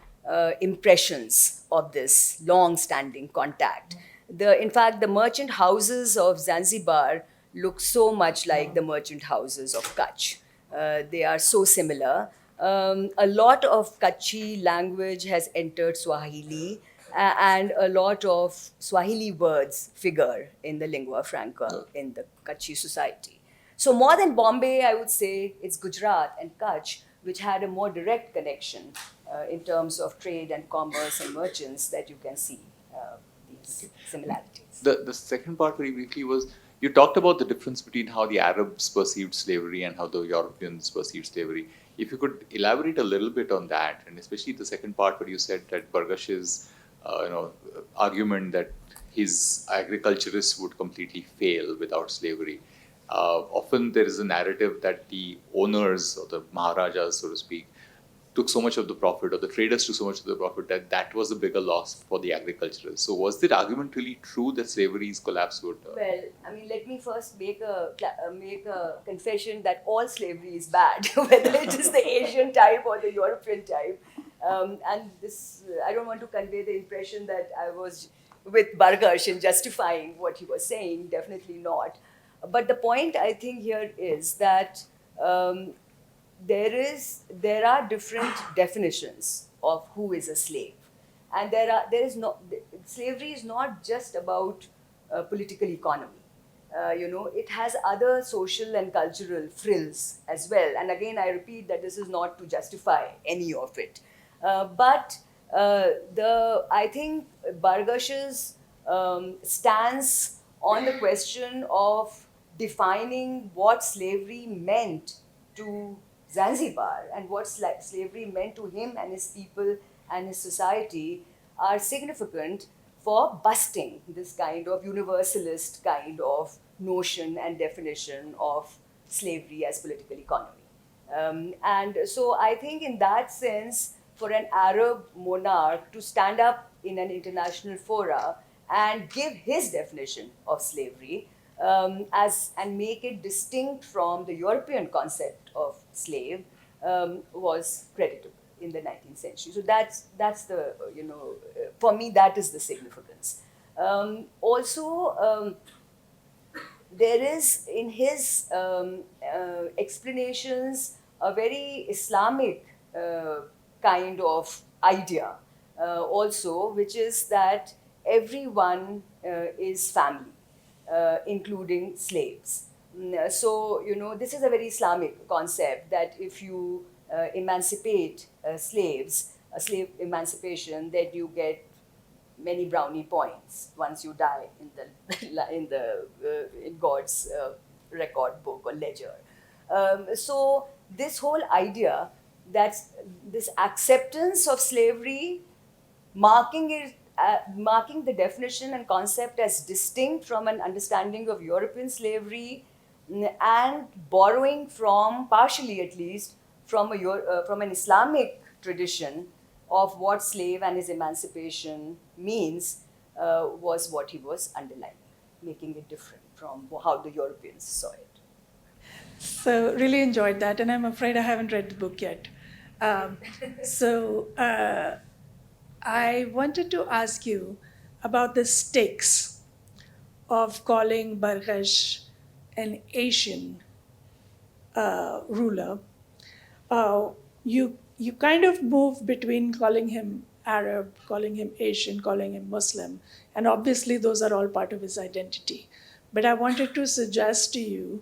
impressions of this long-standing contact. In fact, the merchant houses of Zanzibar look so much like the merchant houses of Kutch. They are so similar. A lot of Kutchi language has entered Swahili, and a lot of Swahili words figure in the lingua franca in the Kutchi society. So more than Bombay, I would say it's Gujarat and Kutch, which had a more direct connection in terms of trade and commerce and merchants, that you can see these similarities. The second part very briefly was you talked about the difference between how the Arabs perceived slavery and how the Europeans perceived slavery. If you could elaborate a little bit on that, and especially the second part where you said that Bargash's argument that his agriculturists would completely fail without slavery. Often there is a narrative that the owners or the Maharajas, so to speak, took so much of the profit, or the traders took so much of the profit, that that was a bigger loss for the agriculturalists. So was that argument really true that slavery's collapse would? Well, I mean, let me first make a confession that all slavery is bad, whether it is the Asian type or the European type. And this, I don't want to convey the impression that I was with Bargash in justifying what he was saying. Definitely not. But the point I think here is that there are different definitions of who is a slave, and there is no slavery is not just about political economy. It has other social and cultural frills as well. And again, I repeat that this is not to justify any of it. But I think Bargash's stance on the question of defining what slavery meant to Zanzibar and what slavery meant to him and his people and his society are significant for busting this kind of universalist kind of notion and definition of slavery as political economy. And so I think in that sense, for an Arab monarch to stand up in an international fora and give his definition of slavery and make it distinct from the European concept of slave was creditable in the 19th century. So that's the, for me, that is the significance. Also, there is in his explanations a very Islamic kind of idea also, which is that everyone is family, including slaves. So, this is a very Islamic concept that if you emancipate slaves, a slave emancipation, then you get many brownie points once you die in God's record book or ledger. So this whole idea that this acceptance of slavery, marking the definition and concept as distinct from an understanding of European slavery, and borrowing from, partially at least, from an Islamic tradition of what slave and his emancipation means, was what he was underlining, making it different from how the Europeans saw it. So really enjoyed that, and I'm afraid I haven't read the book yet. Um, so I wanted to ask you about the stakes of calling Barghash an Asian ruler. You kind of move between calling him Arab, calling him Asian, calling him Muslim, and obviously those are all part of his identity. But I wanted to suggest to you,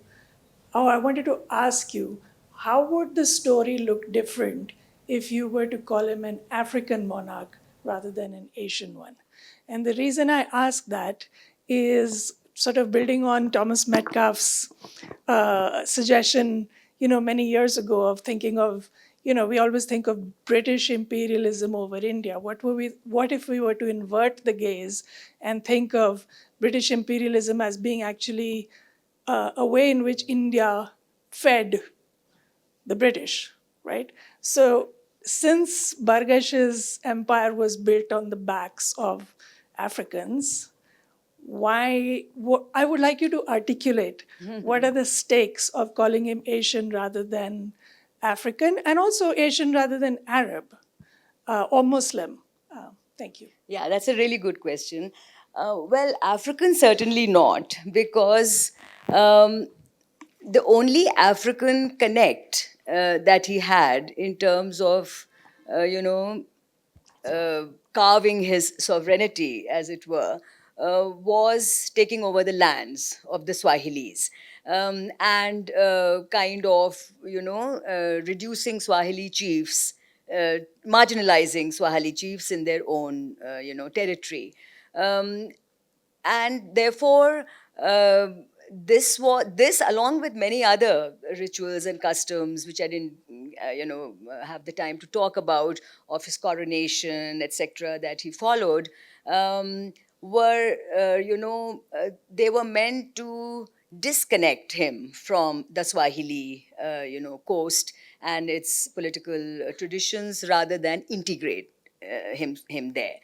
or I wanted to ask you, how would the story look different if you were to call him an African monarch rather than an Asian one? And the reason I ask that is sort of building on Thomas Metcalfe's suggestion, many years ago of thinking of, we always think of British imperialism over India. What if we were to invert the gaze and think of British imperialism as being actually a way in which India fed the British, right? So since Bargash's empire was built on the backs of Africans, I would like you to articulate what are the stakes of calling him Asian rather than African, and also Asian rather than Arab or Muslim. Thank you. Yeah, that's a really good question. Well, African certainly not, because the only African connect that he had in terms of, carving his sovereignty, as it were, was taking over the lands of the Swahilis, and kind of, reducing Swahili chiefs, marginalizing Swahili chiefs in their own, territory. And therefore, this along with many other rituals and customs which I didn't have the time to talk about, of his coronation, etc., that he followed, were they were meant to disconnect him from the Swahili coast and its political traditions, rather than integrate him there,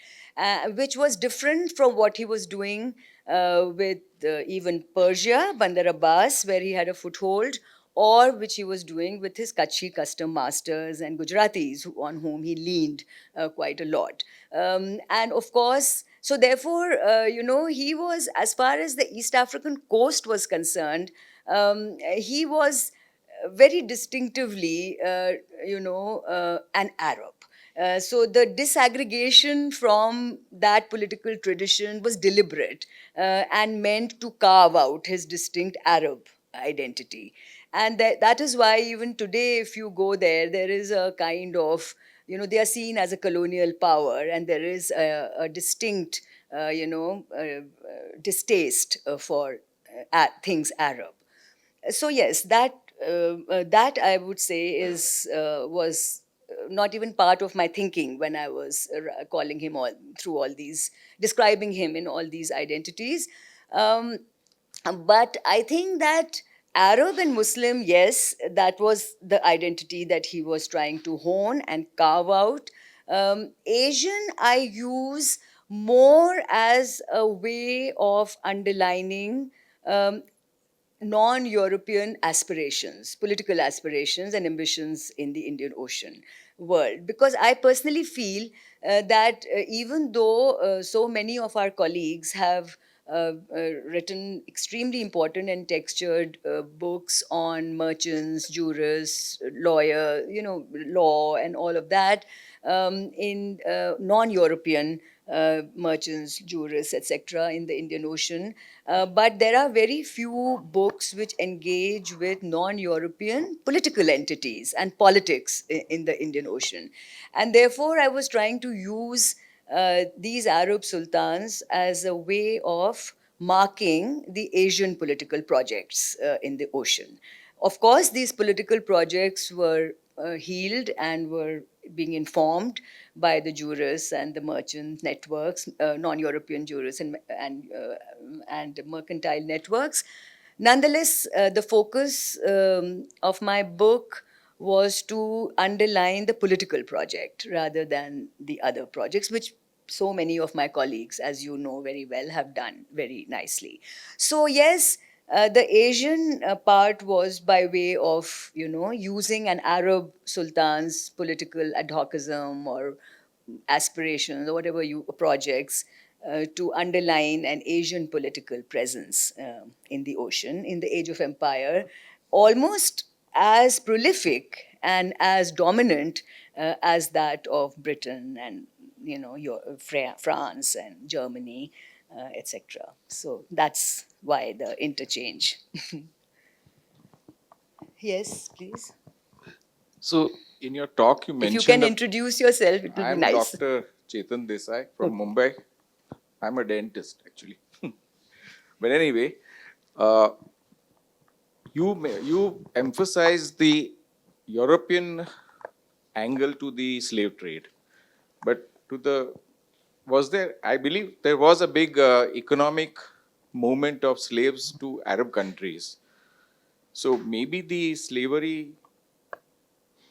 which was different from what he was doing with even Persia, Bandar Abbas, where he had a foothold, or which he was doing with his Kutchi custom masters and Gujaratis, on whom he leaned quite a lot. And of course, so therefore, he was, as far as the East African coast was concerned, he was very distinctively, an Arab. So the disaggregation from that political tradition was deliberate, and meant to carve out his distinct Arab identity. And that is why even today, if you go there, there is a kind of, they are seen as a colonial power, and there is a distinct, distaste for things Arab. So yes, that I would say was not even part of my thinking when I was calling him all through all these, describing him in all these identities. Um, but I think that Arab and Muslim, yes, that was the identity that he was trying to hone and carve out. Asian, I use more as a way of underlining non-European aspirations, political aspirations and ambitions in the Indian Ocean world. Because I personally feel that even though so many of our colleagues have written extremely important and textured books on merchants, jurists, lawyer, law and all of that, in non-European merchants, jurists, etc., in the Indian Ocean. But there are very few books which engage with non-European political entities and politics in the Indian Ocean. And therefore, I was trying to use these Arab sultans as a way of marking the Asian political projects in the ocean. Of course, these political projects were healed and were being informed by the jurists and the merchant networks, non-European jurists and mercantile networks. Nonetheless, the focus of my book was to underline the political project rather than the other projects, which so many of my colleagues, as you know very well, have done very nicely. So, yes, the Asian part was by way of, using an Arab sultan's political ad hocism or aspirations or whatever you projects to underline an Asian political presence in the ocean in the age of empire, almost as prolific and as dominant as that of Britain and France and Germany, etc. So that's why the interchange. Yes, please. So, in your talk, you If you can mentioned introduce yourself, it will be I'm nice. Dr. Chetan Desai from Mumbai. I'm a dentist, actually. But anyway, uh, you emphasize the European angle to the slave trade, but I believe there was a big economic movement of slaves to Arab countries. So maybe the slavery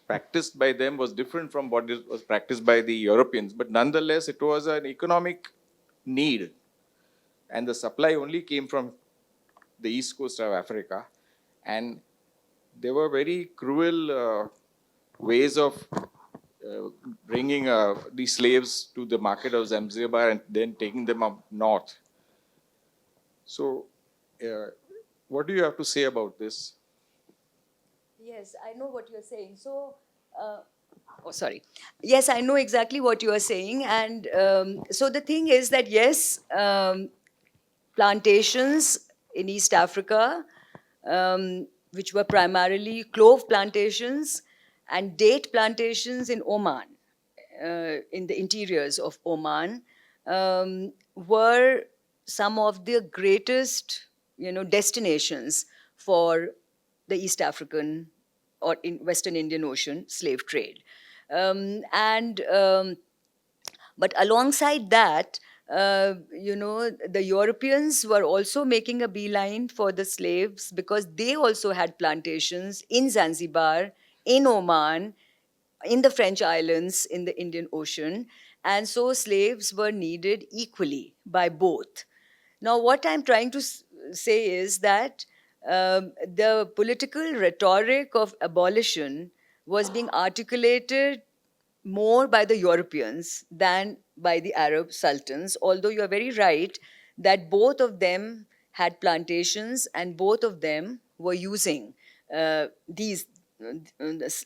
practiced by them was different from what was practiced by the Europeans, but nonetheless, it was an economic need, and the supply only came from the east coast of Africa, and there were very cruel ways of bringing the slaves to the market of Zanzibar and then taking them up north. So, what do you have to say about this? Yes, I know what you're saying. So, oh, sorry. Yes, I know exactly what you are saying. And so the thing is that, yes, plantations in East Africa, which were primarily clove plantations and date plantations in Oman, in the interiors of Oman, were some of the greatest, destinations for the East African or in Western Indian Ocean slave trade. But alongside that, the Europeans were also making a beeline for the slaves because they also had plantations in Zanzibar, in Oman, in the French islands, in the Indian Ocean. And so slaves were needed equally by both. Now, what I'm trying to say is that the political rhetoric of abolition was being articulated more by the Europeans than by the Arab sultans, although you are very right that both of them had plantations and both of them were using these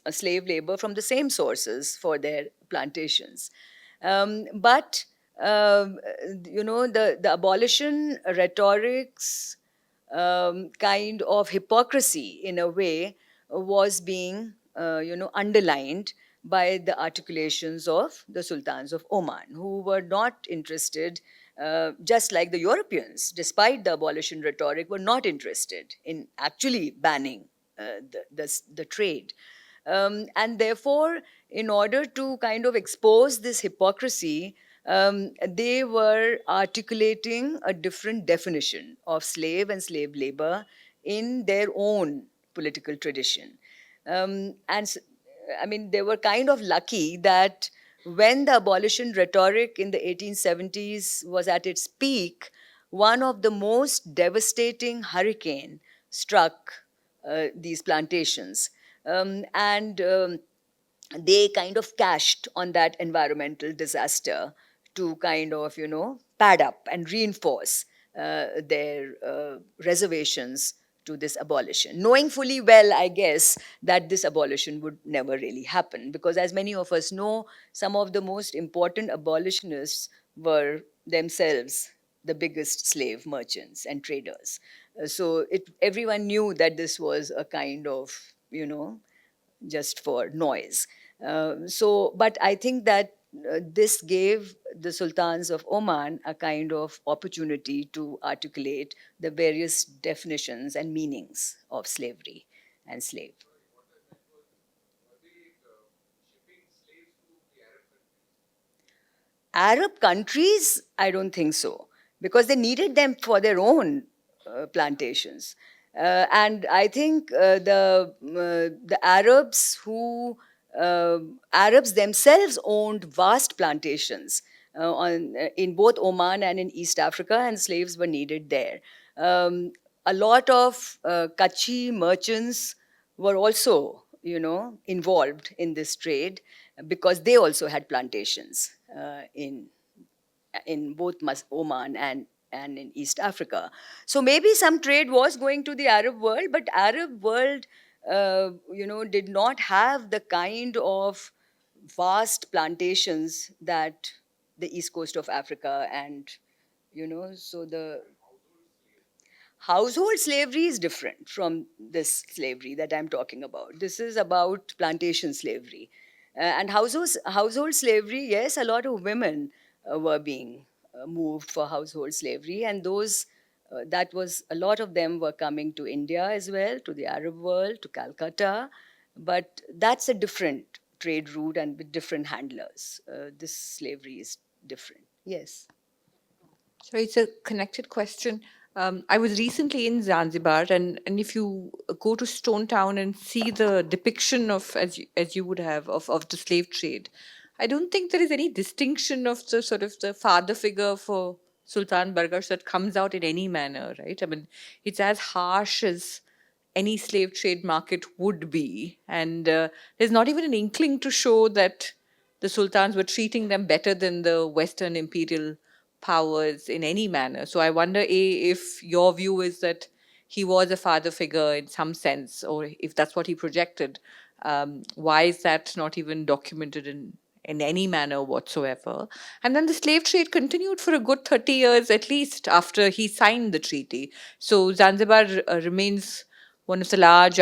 slave labor from the same sources for their plantations. But the abolition rhetoric's kind of hypocrisy, in a way, was being underlined by the articulations of the sultans of Oman, who were not interested, just like the Europeans, despite the abolition rhetoric, were not interested in actually banning the trade. And therefore, in order to kind of expose this hypocrisy, they were articulating a different definition of slave and slave labor in their own political tradition. I mean, they were kind of lucky that when the abolition rhetoric in the 1870s was at its peak, one of the most devastating hurricane struck these plantations. And they kind of cashed on that environmental disaster to kind of, pad up and reinforce their reservations to this abolition, knowing fully well, I guess, that this abolition would never really happen. Because as many of us know, some of the most important abolitionists were themselves the biggest slave merchants and traders. So everyone knew that this was a kind of, just for noise. But I think that this gave the sultans of Oman a kind of opportunity to articulate the various definitions and meanings of slavery and slave. Arab countries, I don't think so, because they needed them for their own plantations. And I think the Arabs themselves owned vast plantations in both Oman and in East Africa, and slaves were needed there. Um, a lot of Kachi merchants were also, involved in this trade because they also had plantations in both Oman and in East Africa. So maybe some trade was going to the Arab world, but Arab world, did not have the kind of vast plantations that the east coast of Africa and, so the household slavery is different from this slavery that I'm talking about. This is about plantation slavery. And household slavery, yes, a lot of women were being moved for household slavery, and that was a lot of them were coming to India as well, to the Arab world, to Calcutta. But that's a different trade route and with different handlers. This slavery is different. Yes. So it's a connected question. I was recently in Zanzibar, and if you go to Stone Town and see the depiction of, as you would have, of the slave trade, I don't think there is any distinction of the sort of the father figure for Sultan Bargash that comes out in any manner, right? I mean, it's as harsh as any slave trade market would be. And there's not even an inkling to show that the sultans were treating them better than the Western imperial powers in any manner. So I wonder, A, if your view is that he was a father figure in some sense, or if that's what he projected, why is that not even documented in any manner whatsoever? And then the slave trade continued for a good 30 years at least after he signed the treaty. So Zanzibar remains one of the large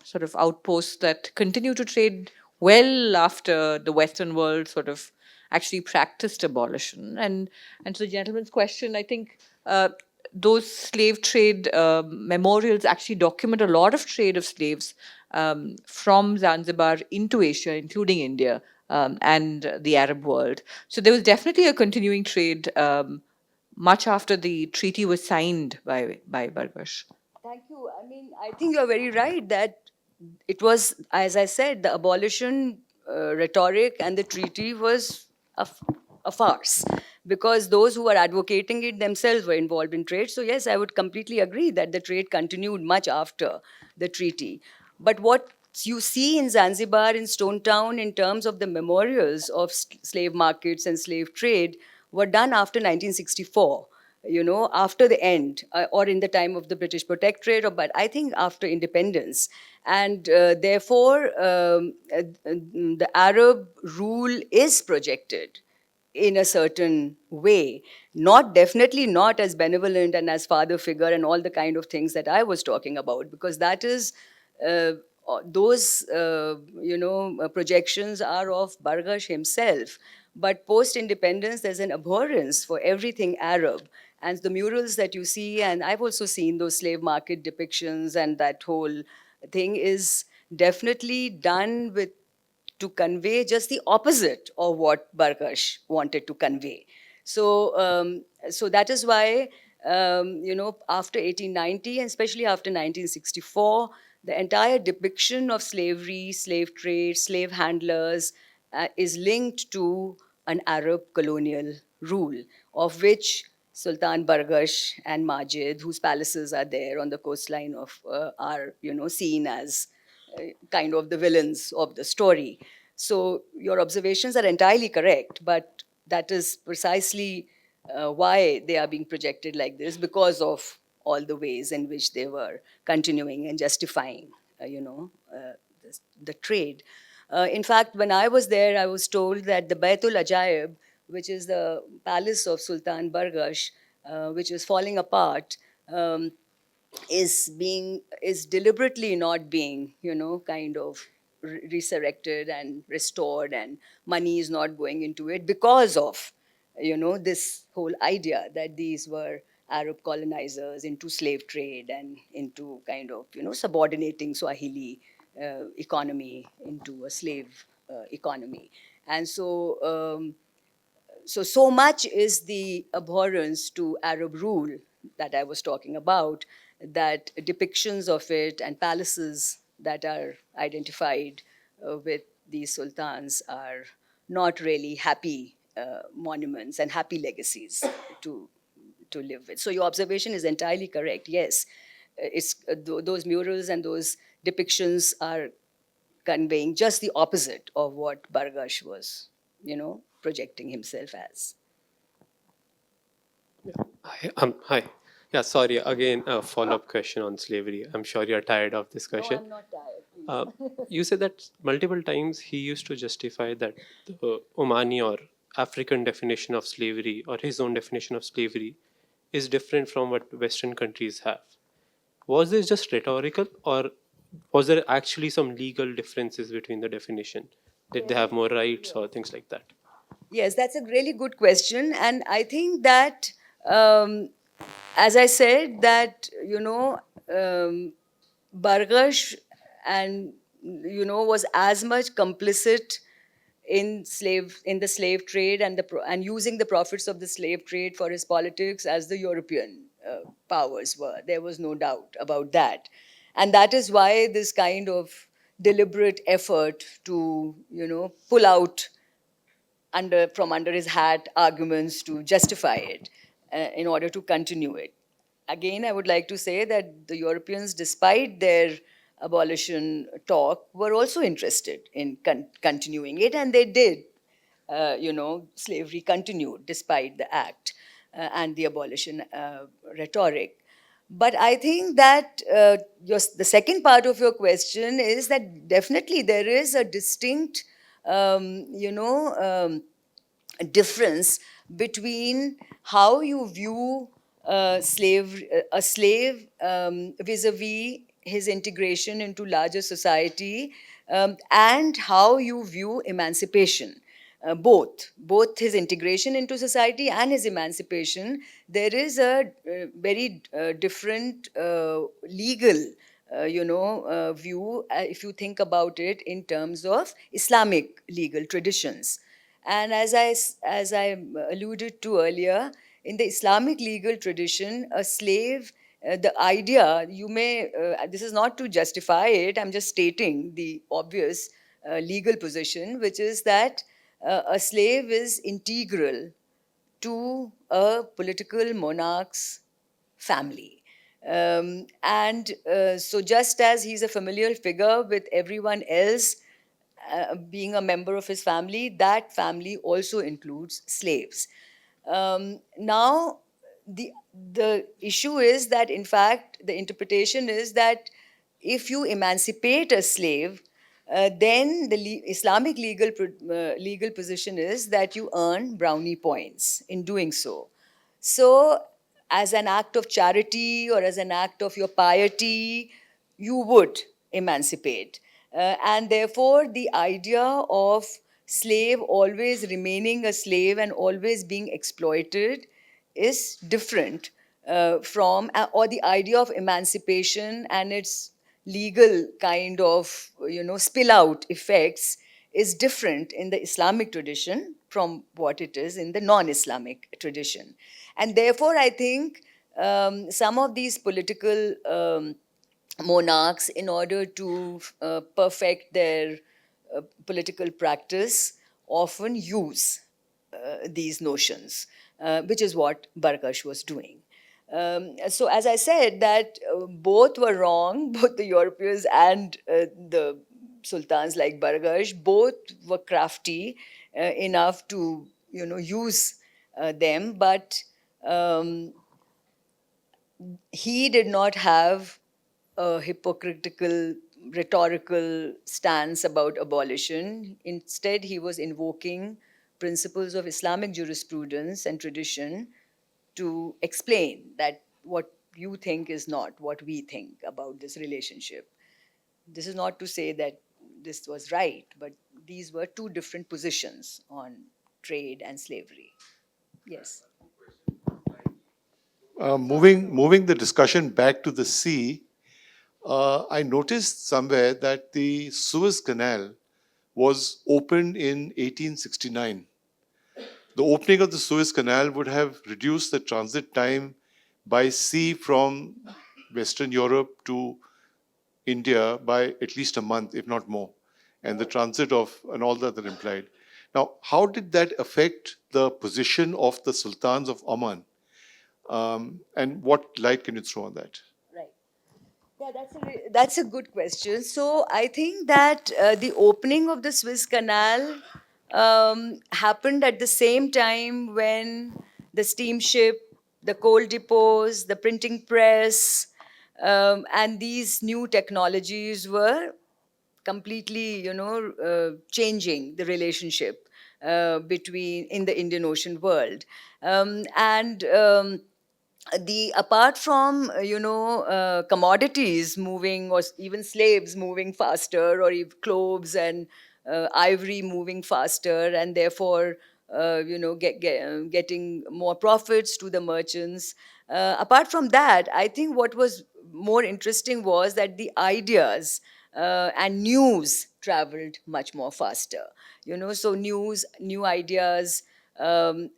sort of outposts that continue to trade well after the Western world sort of actually practiced abolition. And so, the gentleman's question, I think those slave trade memorials actually document a lot of trade of slaves from Zanzibar into Asia, including India and the Arab world. So there was definitely a continuing trade much after the treaty was signed by Bargash. Thank you. I mean, I think you're very right that it was, as I said, the abolition rhetoric and the treaty was a farce because those who were advocating it themselves were involved in trade. So, yes, I would completely agree that the trade continued much after the treaty. But what you see in Zanzibar, in Stone Town, in terms of the memorials of slave markets and slave trade, were done after 1964, after the end or in the time of the British Protectorate, but I think after independence. And therefore, the Arab rule is projected in a certain way, definitely not as benevolent and as father figure and all the kind of things that I was talking about, because that is those projections are of Bargash himself. But post independence, there's an abhorrence for everything Arab. And the murals that you see, and I've also seen those slave market depictions, and that whole thing is definitely done to convey just the opposite of what Bargash wanted to convey. So that is why, after 1890, and especially after 1964, the entire depiction of slavery, slave trade, slave handlers is linked to an Arab colonial rule, of which Sultan Bargash and Majid, whose palaces are there on the coastline of, are seen as kind of the villains of the story. So your observations are entirely correct, but that is precisely why they are being projected like this, because of all the ways in which they were continuing and justifying, the trade. In fact, when I was there, I was told that the Baitul Ajaib, which is the palace of Sultan Bargash, which is falling apart, is deliberately not being, kind of resurrected and restored, and money is not going into it because of, this whole idea that these were Arab colonizers into slave trade and into kind of, subordinating Swahili economy into a slave economy. And so much is the abhorrence to Arab rule that I was talking about, that depictions of it and palaces that are identified with these sultans are not really happy monuments and happy legacies to live with. So your observation is entirely correct. Yes, those murals and those depictions are conveying just the opposite of what Bargash was, projecting himself as. Hi. Hi. Yeah, sorry. Again, a follow-up question on slavery. I'm sure you're tired of this No, question. I'm not tired. Please. You said that multiple times he used to justify that the Omani or African definition of slavery or his own definition of slavery is different from what Western countries have. Was this just rhetorical, or was there actually some legal differences between the definition? Did they have more rights or things like that? Yes, that's a really good question. And I think that, as I said, that, Bargash and, was as much complicit in the slave trade and using the profits of the slave trade for his politics as the European powers were. There was no doubt about that. And that is why this kind of deliberate effort to, pull out from under his hat arguments to justify it in order to continue it. Again, I would like to say that the Europeans, despite their abolition talk, were also interested in continuing it, and they did. Slavery continued despite the act and the abolition rhetoric. But I think that the second part of your question is that definitely there is a distinct, difference between how you view a slave vis-a-vis his integration into larger society, and how you view emancipation. Both his integration into society and his emancipation, there is a very different legal view if you think about it in terms of Islamic legal traditions. And as I alluded to earlier, in the Islamic legal tradition, a slave, the idea, this is not to justify it, I'm just stating the obvious legal position, which is that a slave is integral to a political monarch's family. So just as he's a familial figure with everyone else, being a member of his family, that family also includes slaves. Now, the issue is that, in fact, the interpretation is that if you emancipate a slave, then the Islamic legal position is that you earn brownie points in doing so. So, as an act of charity or as an act of your piety, you would emancipate. And therefore, the idea of slave always remaining a slave and always being exploited is different from, or the idea of emancipation and its legal kind of, spill out effects is different in the Islamic tradition from what it is in the non-Islamic tradition. And therefore, I think some of these political monarchs, in order to perfect their political practice, often use these notions, which is what Bargash was doing. So as I said, that both were wrong, both the Europeans and the sultans like Bargash, both were crafty enough to, use them, but he did not have a hypocritical, rhetorical stance about abolition. Instead, he was invoking principles of Islamic jurisprudence and tradition to explain that what you think is not what we think about this relationship. This is not to say that this was right, but these were two different positions on trade and slavery. Yes. Moving the discussion back to the sea, I noticed somewhere that the Suez Canal was opened in 1869. The opening of the Suez Canal would have reduced the transit time by sea from Western Europe to India by at least a month, if not more, and the transit of and all that implied. Now, how did that affect the position of the sultans of Oman? And what light can you throw on that? Right. Yeah, that's a good question. So I think that the opening of the Suez Canal happened at the same time when the steamship, the coal depots, the printing press, and these new technologies were completely, changing the relationship between in the Indian Ocean world, and. The apart from commodities moving or even slaves moving faster or even cloves and ivory moving faster and therefore getting more profits to the merchants. Apart from that, I think what was more interesting was that the ideas and news traveled much more faster. So new ideas,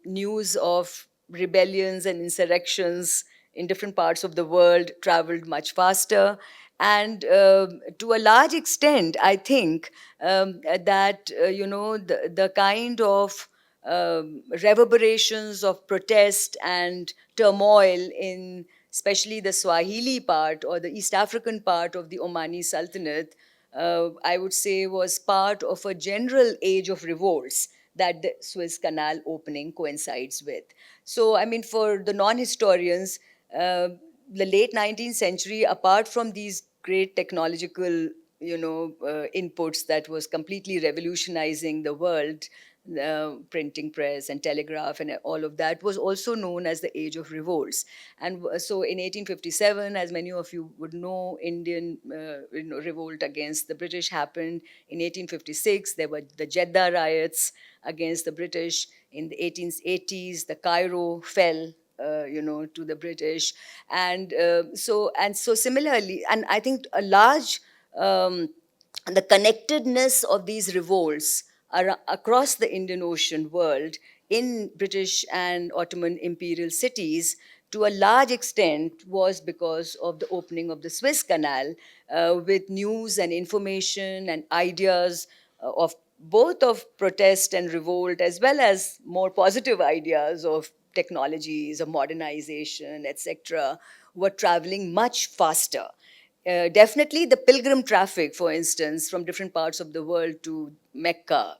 news of rebellions and insurrections in different parts of the world traveled much faster. And to a large extent, I think that, the kind of reverberations of protest and turmoil in especially the Swahili part or the East African part of the Omani Sultanate, I would say was part of a general age of revolts that the Suez Canal opening coincides with. So, I mean, for the non-historians, the late 19th century, apart from these great technological, inputs that was completely revolutionizing the world, printing press and telegraph and all of that was also known as the Age of Revolts. And so in 1857, as many of you would know, Indian revolt against the British happened. In 1856, there were the Jeddah riots against the British. In the 1880s, the Cairo fell to the British, and so similarly, and I think a large the connectedness of these revolts across the Indian Ocean world in British and Ottoman imperial cities to a large extent was because of the opening of the Suez Canal, with news and information and ideas of both of protest and revolt, as well as more positive ideas of technologies, of modernization, etc., were traveling much faster. Definitely the pilgrim traffic, for instance, from different parts of the world to Mecca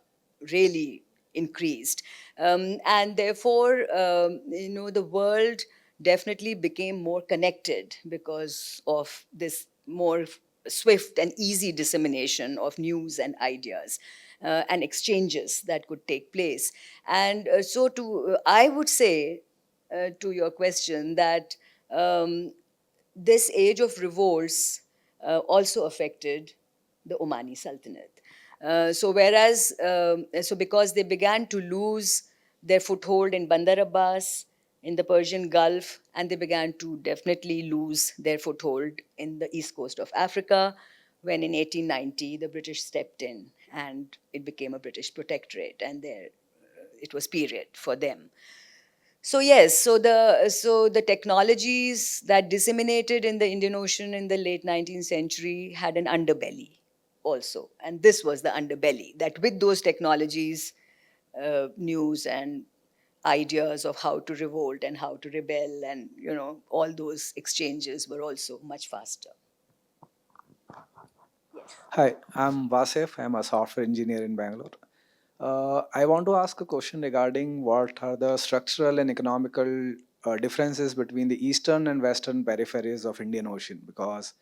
really increased. And therefore, the world definitely became more connected because of this more swift and easy dissemination of news and ideas and exchanges that could take place. And I would say to your question that this age of revolts also affected the Omani Sultanate. So because they began to lose their foothold in Bandar Abbas, in the Persian Gulf, and they began to definitely lose their foothold in the east coast of Africa, when in 1890 the British stepped in and it became a British protectorate, and there it was period for them. So yes, so the technologies that disseminated in the Indian Ocean in the late 19th century had an underbelly also, and this was the underbelly that with those technologies, news and ideas of how to revolt and how to rebel, and all those exchanges were also much faster. Hi, I'm Vasef. I'm a software engineer in Bangalore. I want to ask a question regarding what are the structural and economical differences between the eastern and western peripheries of Indian Ocean. Because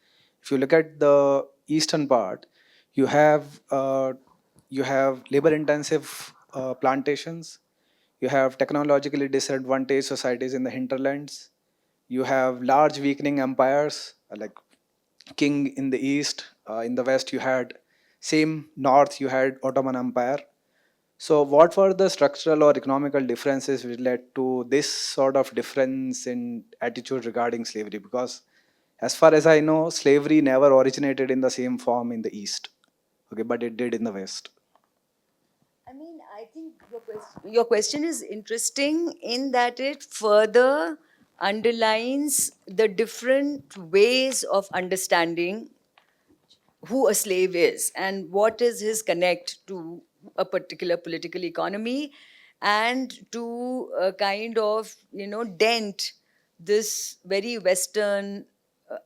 if you look at the eastern part, you have labor-intensive plantations, you have technologically disadvantaged societies in the hinterlands, you have large weakening empires like king in the east. In the west, you had same north, you had Ottoman Empire. So, what were the structural or economical differences which led to this sort of difference in attitude regarding slavery? Because, as far as I know, slavery never originated in the same form in the east, okay, but it did in the west. I mean, I think your question is interesting in that it further underlines the different ways of understanding who a slave is and what is his connect to a particular political economy, and to kind of dent this very Western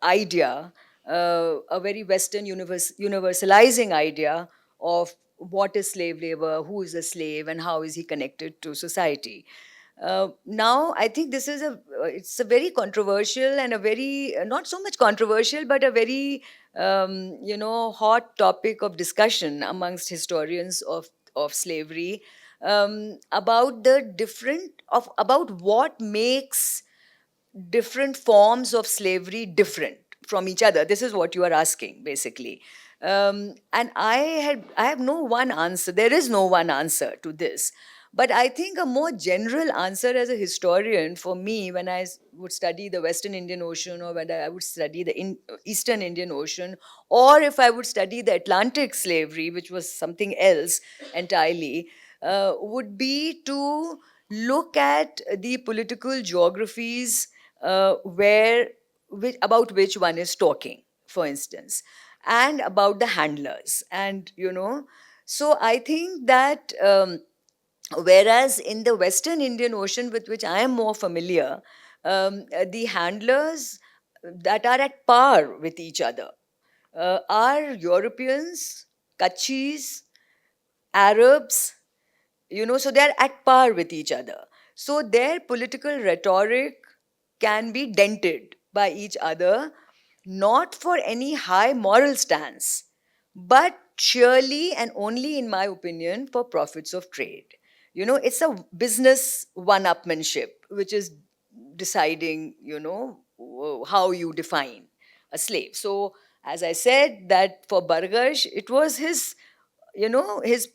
idea, a very Western universalizing idea of what is slave labor, who is a slave, and how is he connected to society. Now, I think this is it's a very controversial and a very, not so much controversial, but a very, hot topic of discussion amongst historians of slavery, about about what makes different forms of slavery different from each other. This is what you are asking, basically. And I have no one answer. There is no one answer to this. But I think a more general answer as a historian for me, when I would study the Western Indian Ocean, or when I would study the Eastern Indian Ocean, or if I would study the Atlantic slavery, which was something else entirely, would be to look at the political geographies about which one is talking, for instance, and about the handlers. And, so I think that whereas in the Western Indian Ocean, with which I am more familiar, the handlers that are at par with each other are Europeans, Kachis, Arabs, so they're at par with each other. So their political rhetoric can be dented by each other, not for any high moral stance, but surely and only, in my opinion, for profits of trade. It's a business one-upmanship, which is deciding, how you define a slave. So, as I said, that for Bargash, it was his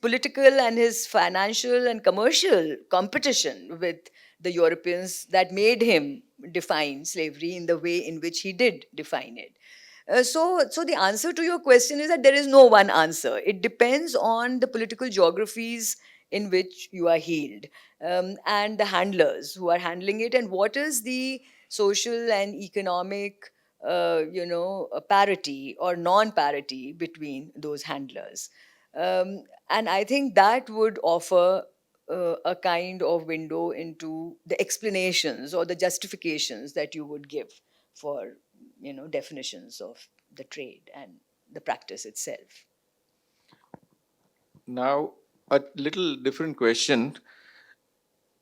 political and his financial and commercial competition with the Europeans that made him define slavery in the way in which he did define it. So the answer to your question is that there is no one answer. It depends on the political geographies in which you are healed, and the handlers who are handling it, and what is the social and economic, parity or non-parity between those handlers. And I think that would offer a kind of window into the explanations or the justifications that you would give for, definitions of the trade and the practice itself. Now, a little different question.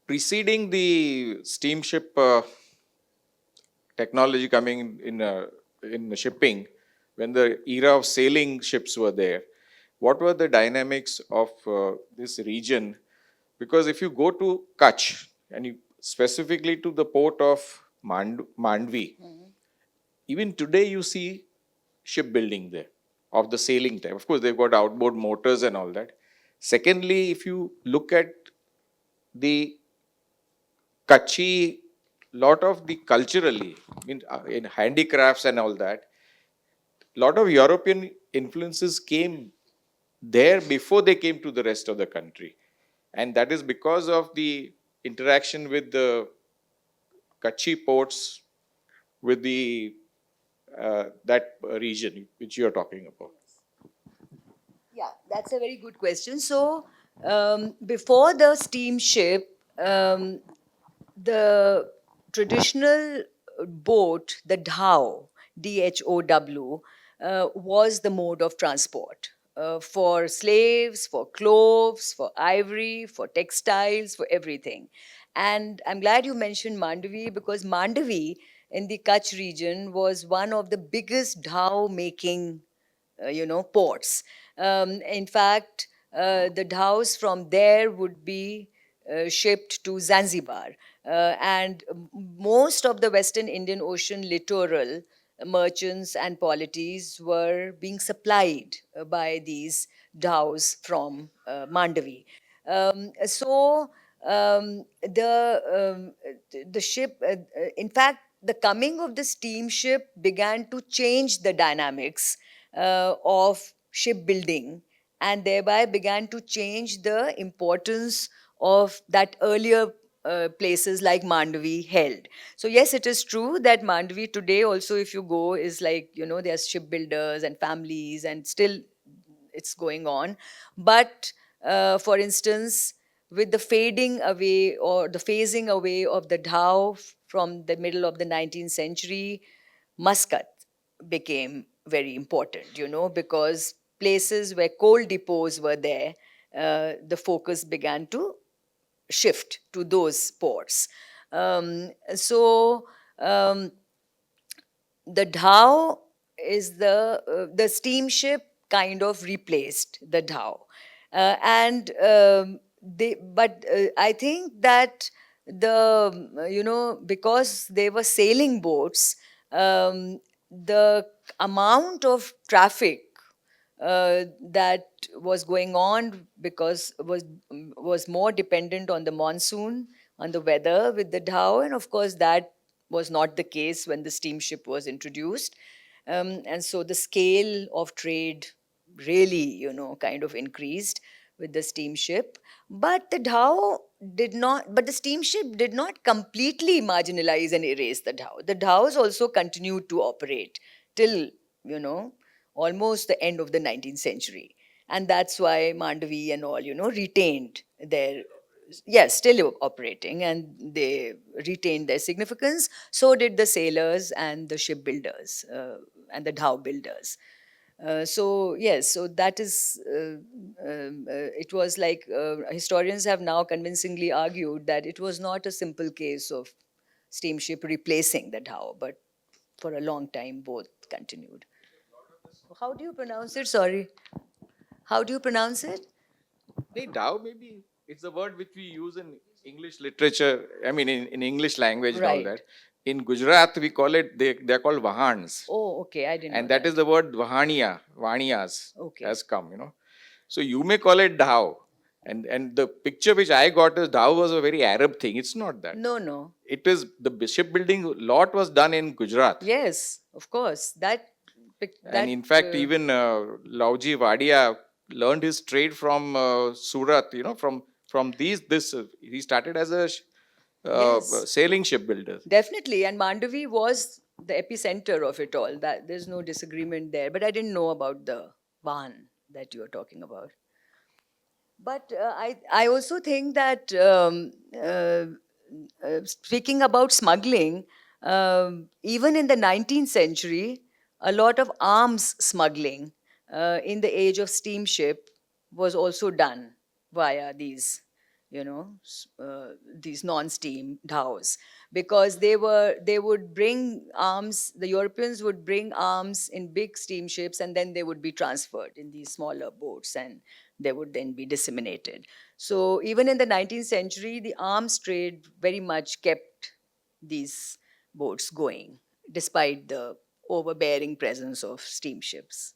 Preceding the steamship technology coming in shipping, when the era of sailing ships were there, what were the dynamics of this region? Because if you go to Kutch, and you specifically to the port of Mandvi, even today you see shipbuilding there of the sailing type. Of course, they've got outboard motors and all that. Secondly, if you look at the Kutchi, lot of the culturally, in handicrafts and all that, lot of European influences came there before they came to the rest of the country. And that is because of the interaction with the Kutchi ports, with the that region which you are talking about. Yeah, that's a very good question. So, before the steamship, the traditional boat, the dhow, DHOW, was the mode of transport for slaves, for cloves, for ivory, for textiles, for everything. And I'm glad you mentioned Mandavi, because Mandavi in the Kutch region was one of the biggest dhow making ports. In fact, the dhows from there would be shipped to Zanzibar. And most of the Western Indian Ocean littoral merchants and polities were being supplied by these dhows from Mandavi. So the ship, in fact, the coming of the steamship began to change the dynamics of shipbuilding, and thereby began to change the importance of that earlier places like Mandavi held. So yes, it is true that Mandavi today also, if you go, is like, there's shipbuilders and families, and still it's going on. But for instance, with the fading away or the phasing away of the dhow from the middle of the 19th century, Muscat became very important, because places where coal depots were there, the focus began to shift to those ports. So the dhow is the steamship kind of replaced the dhow, and I think that because they were sailing boats, the amount of traffic that was going on because was more dependent on the monsoon, on the weather with the dhow, and of course that was not the case when the steamship was introduced, and so the scale of trade really, kind of increased with the steamship. But the steamship did not completely marginalize and erase the dhow. The dhows also continued to operate till, almost the end of the 19th century. And that's why Mandavi and all, retained their, yes, still operating, and they retained their significance. So did the sailors and the shipbuilders and the dhow builders. So yes, so that is, it was like historians have now convincingly argued that it was not a simple case of steamship replacing the dhow, but for a long time both continued. How do you pronounce it? Sorry. How do you pronounce it? They Dao, maybe it's a word which we use in English literature. I mean, in English language and all Right. that. In Gujarat, we call it, they're called Vahans. Oh, okay. I didn't know And that is the word Vahaniya, Vaniyas Okay. has come. So you may call it Dao. And the picture which I got is Dao was a very Arab thing. It's not that. No. It is the shipbuilding lot was done in Gujarat. Yes, of course. And in fact, even Lauji Wadia learned his trade from Surat, from he started as a Yes. sailing shipbuilder. Definitely. And Mandavi was the epicenter of it all. That there's no disagreement there. But I didn't know about the Vahan that you are talking about. But I also think that speaking about smuggling, even in the 19th century, a lot of arms smuggling in the age of steamship was also done via these, these non-steam dhows, because they would bring arms. The Europeans would bring arms in big steamships, and then they would be transferred in these smaller boats, and they would then be disseminated. So even in the 19th century, the arms trade very much kept these boats going, despite the overbearing presence of steamships.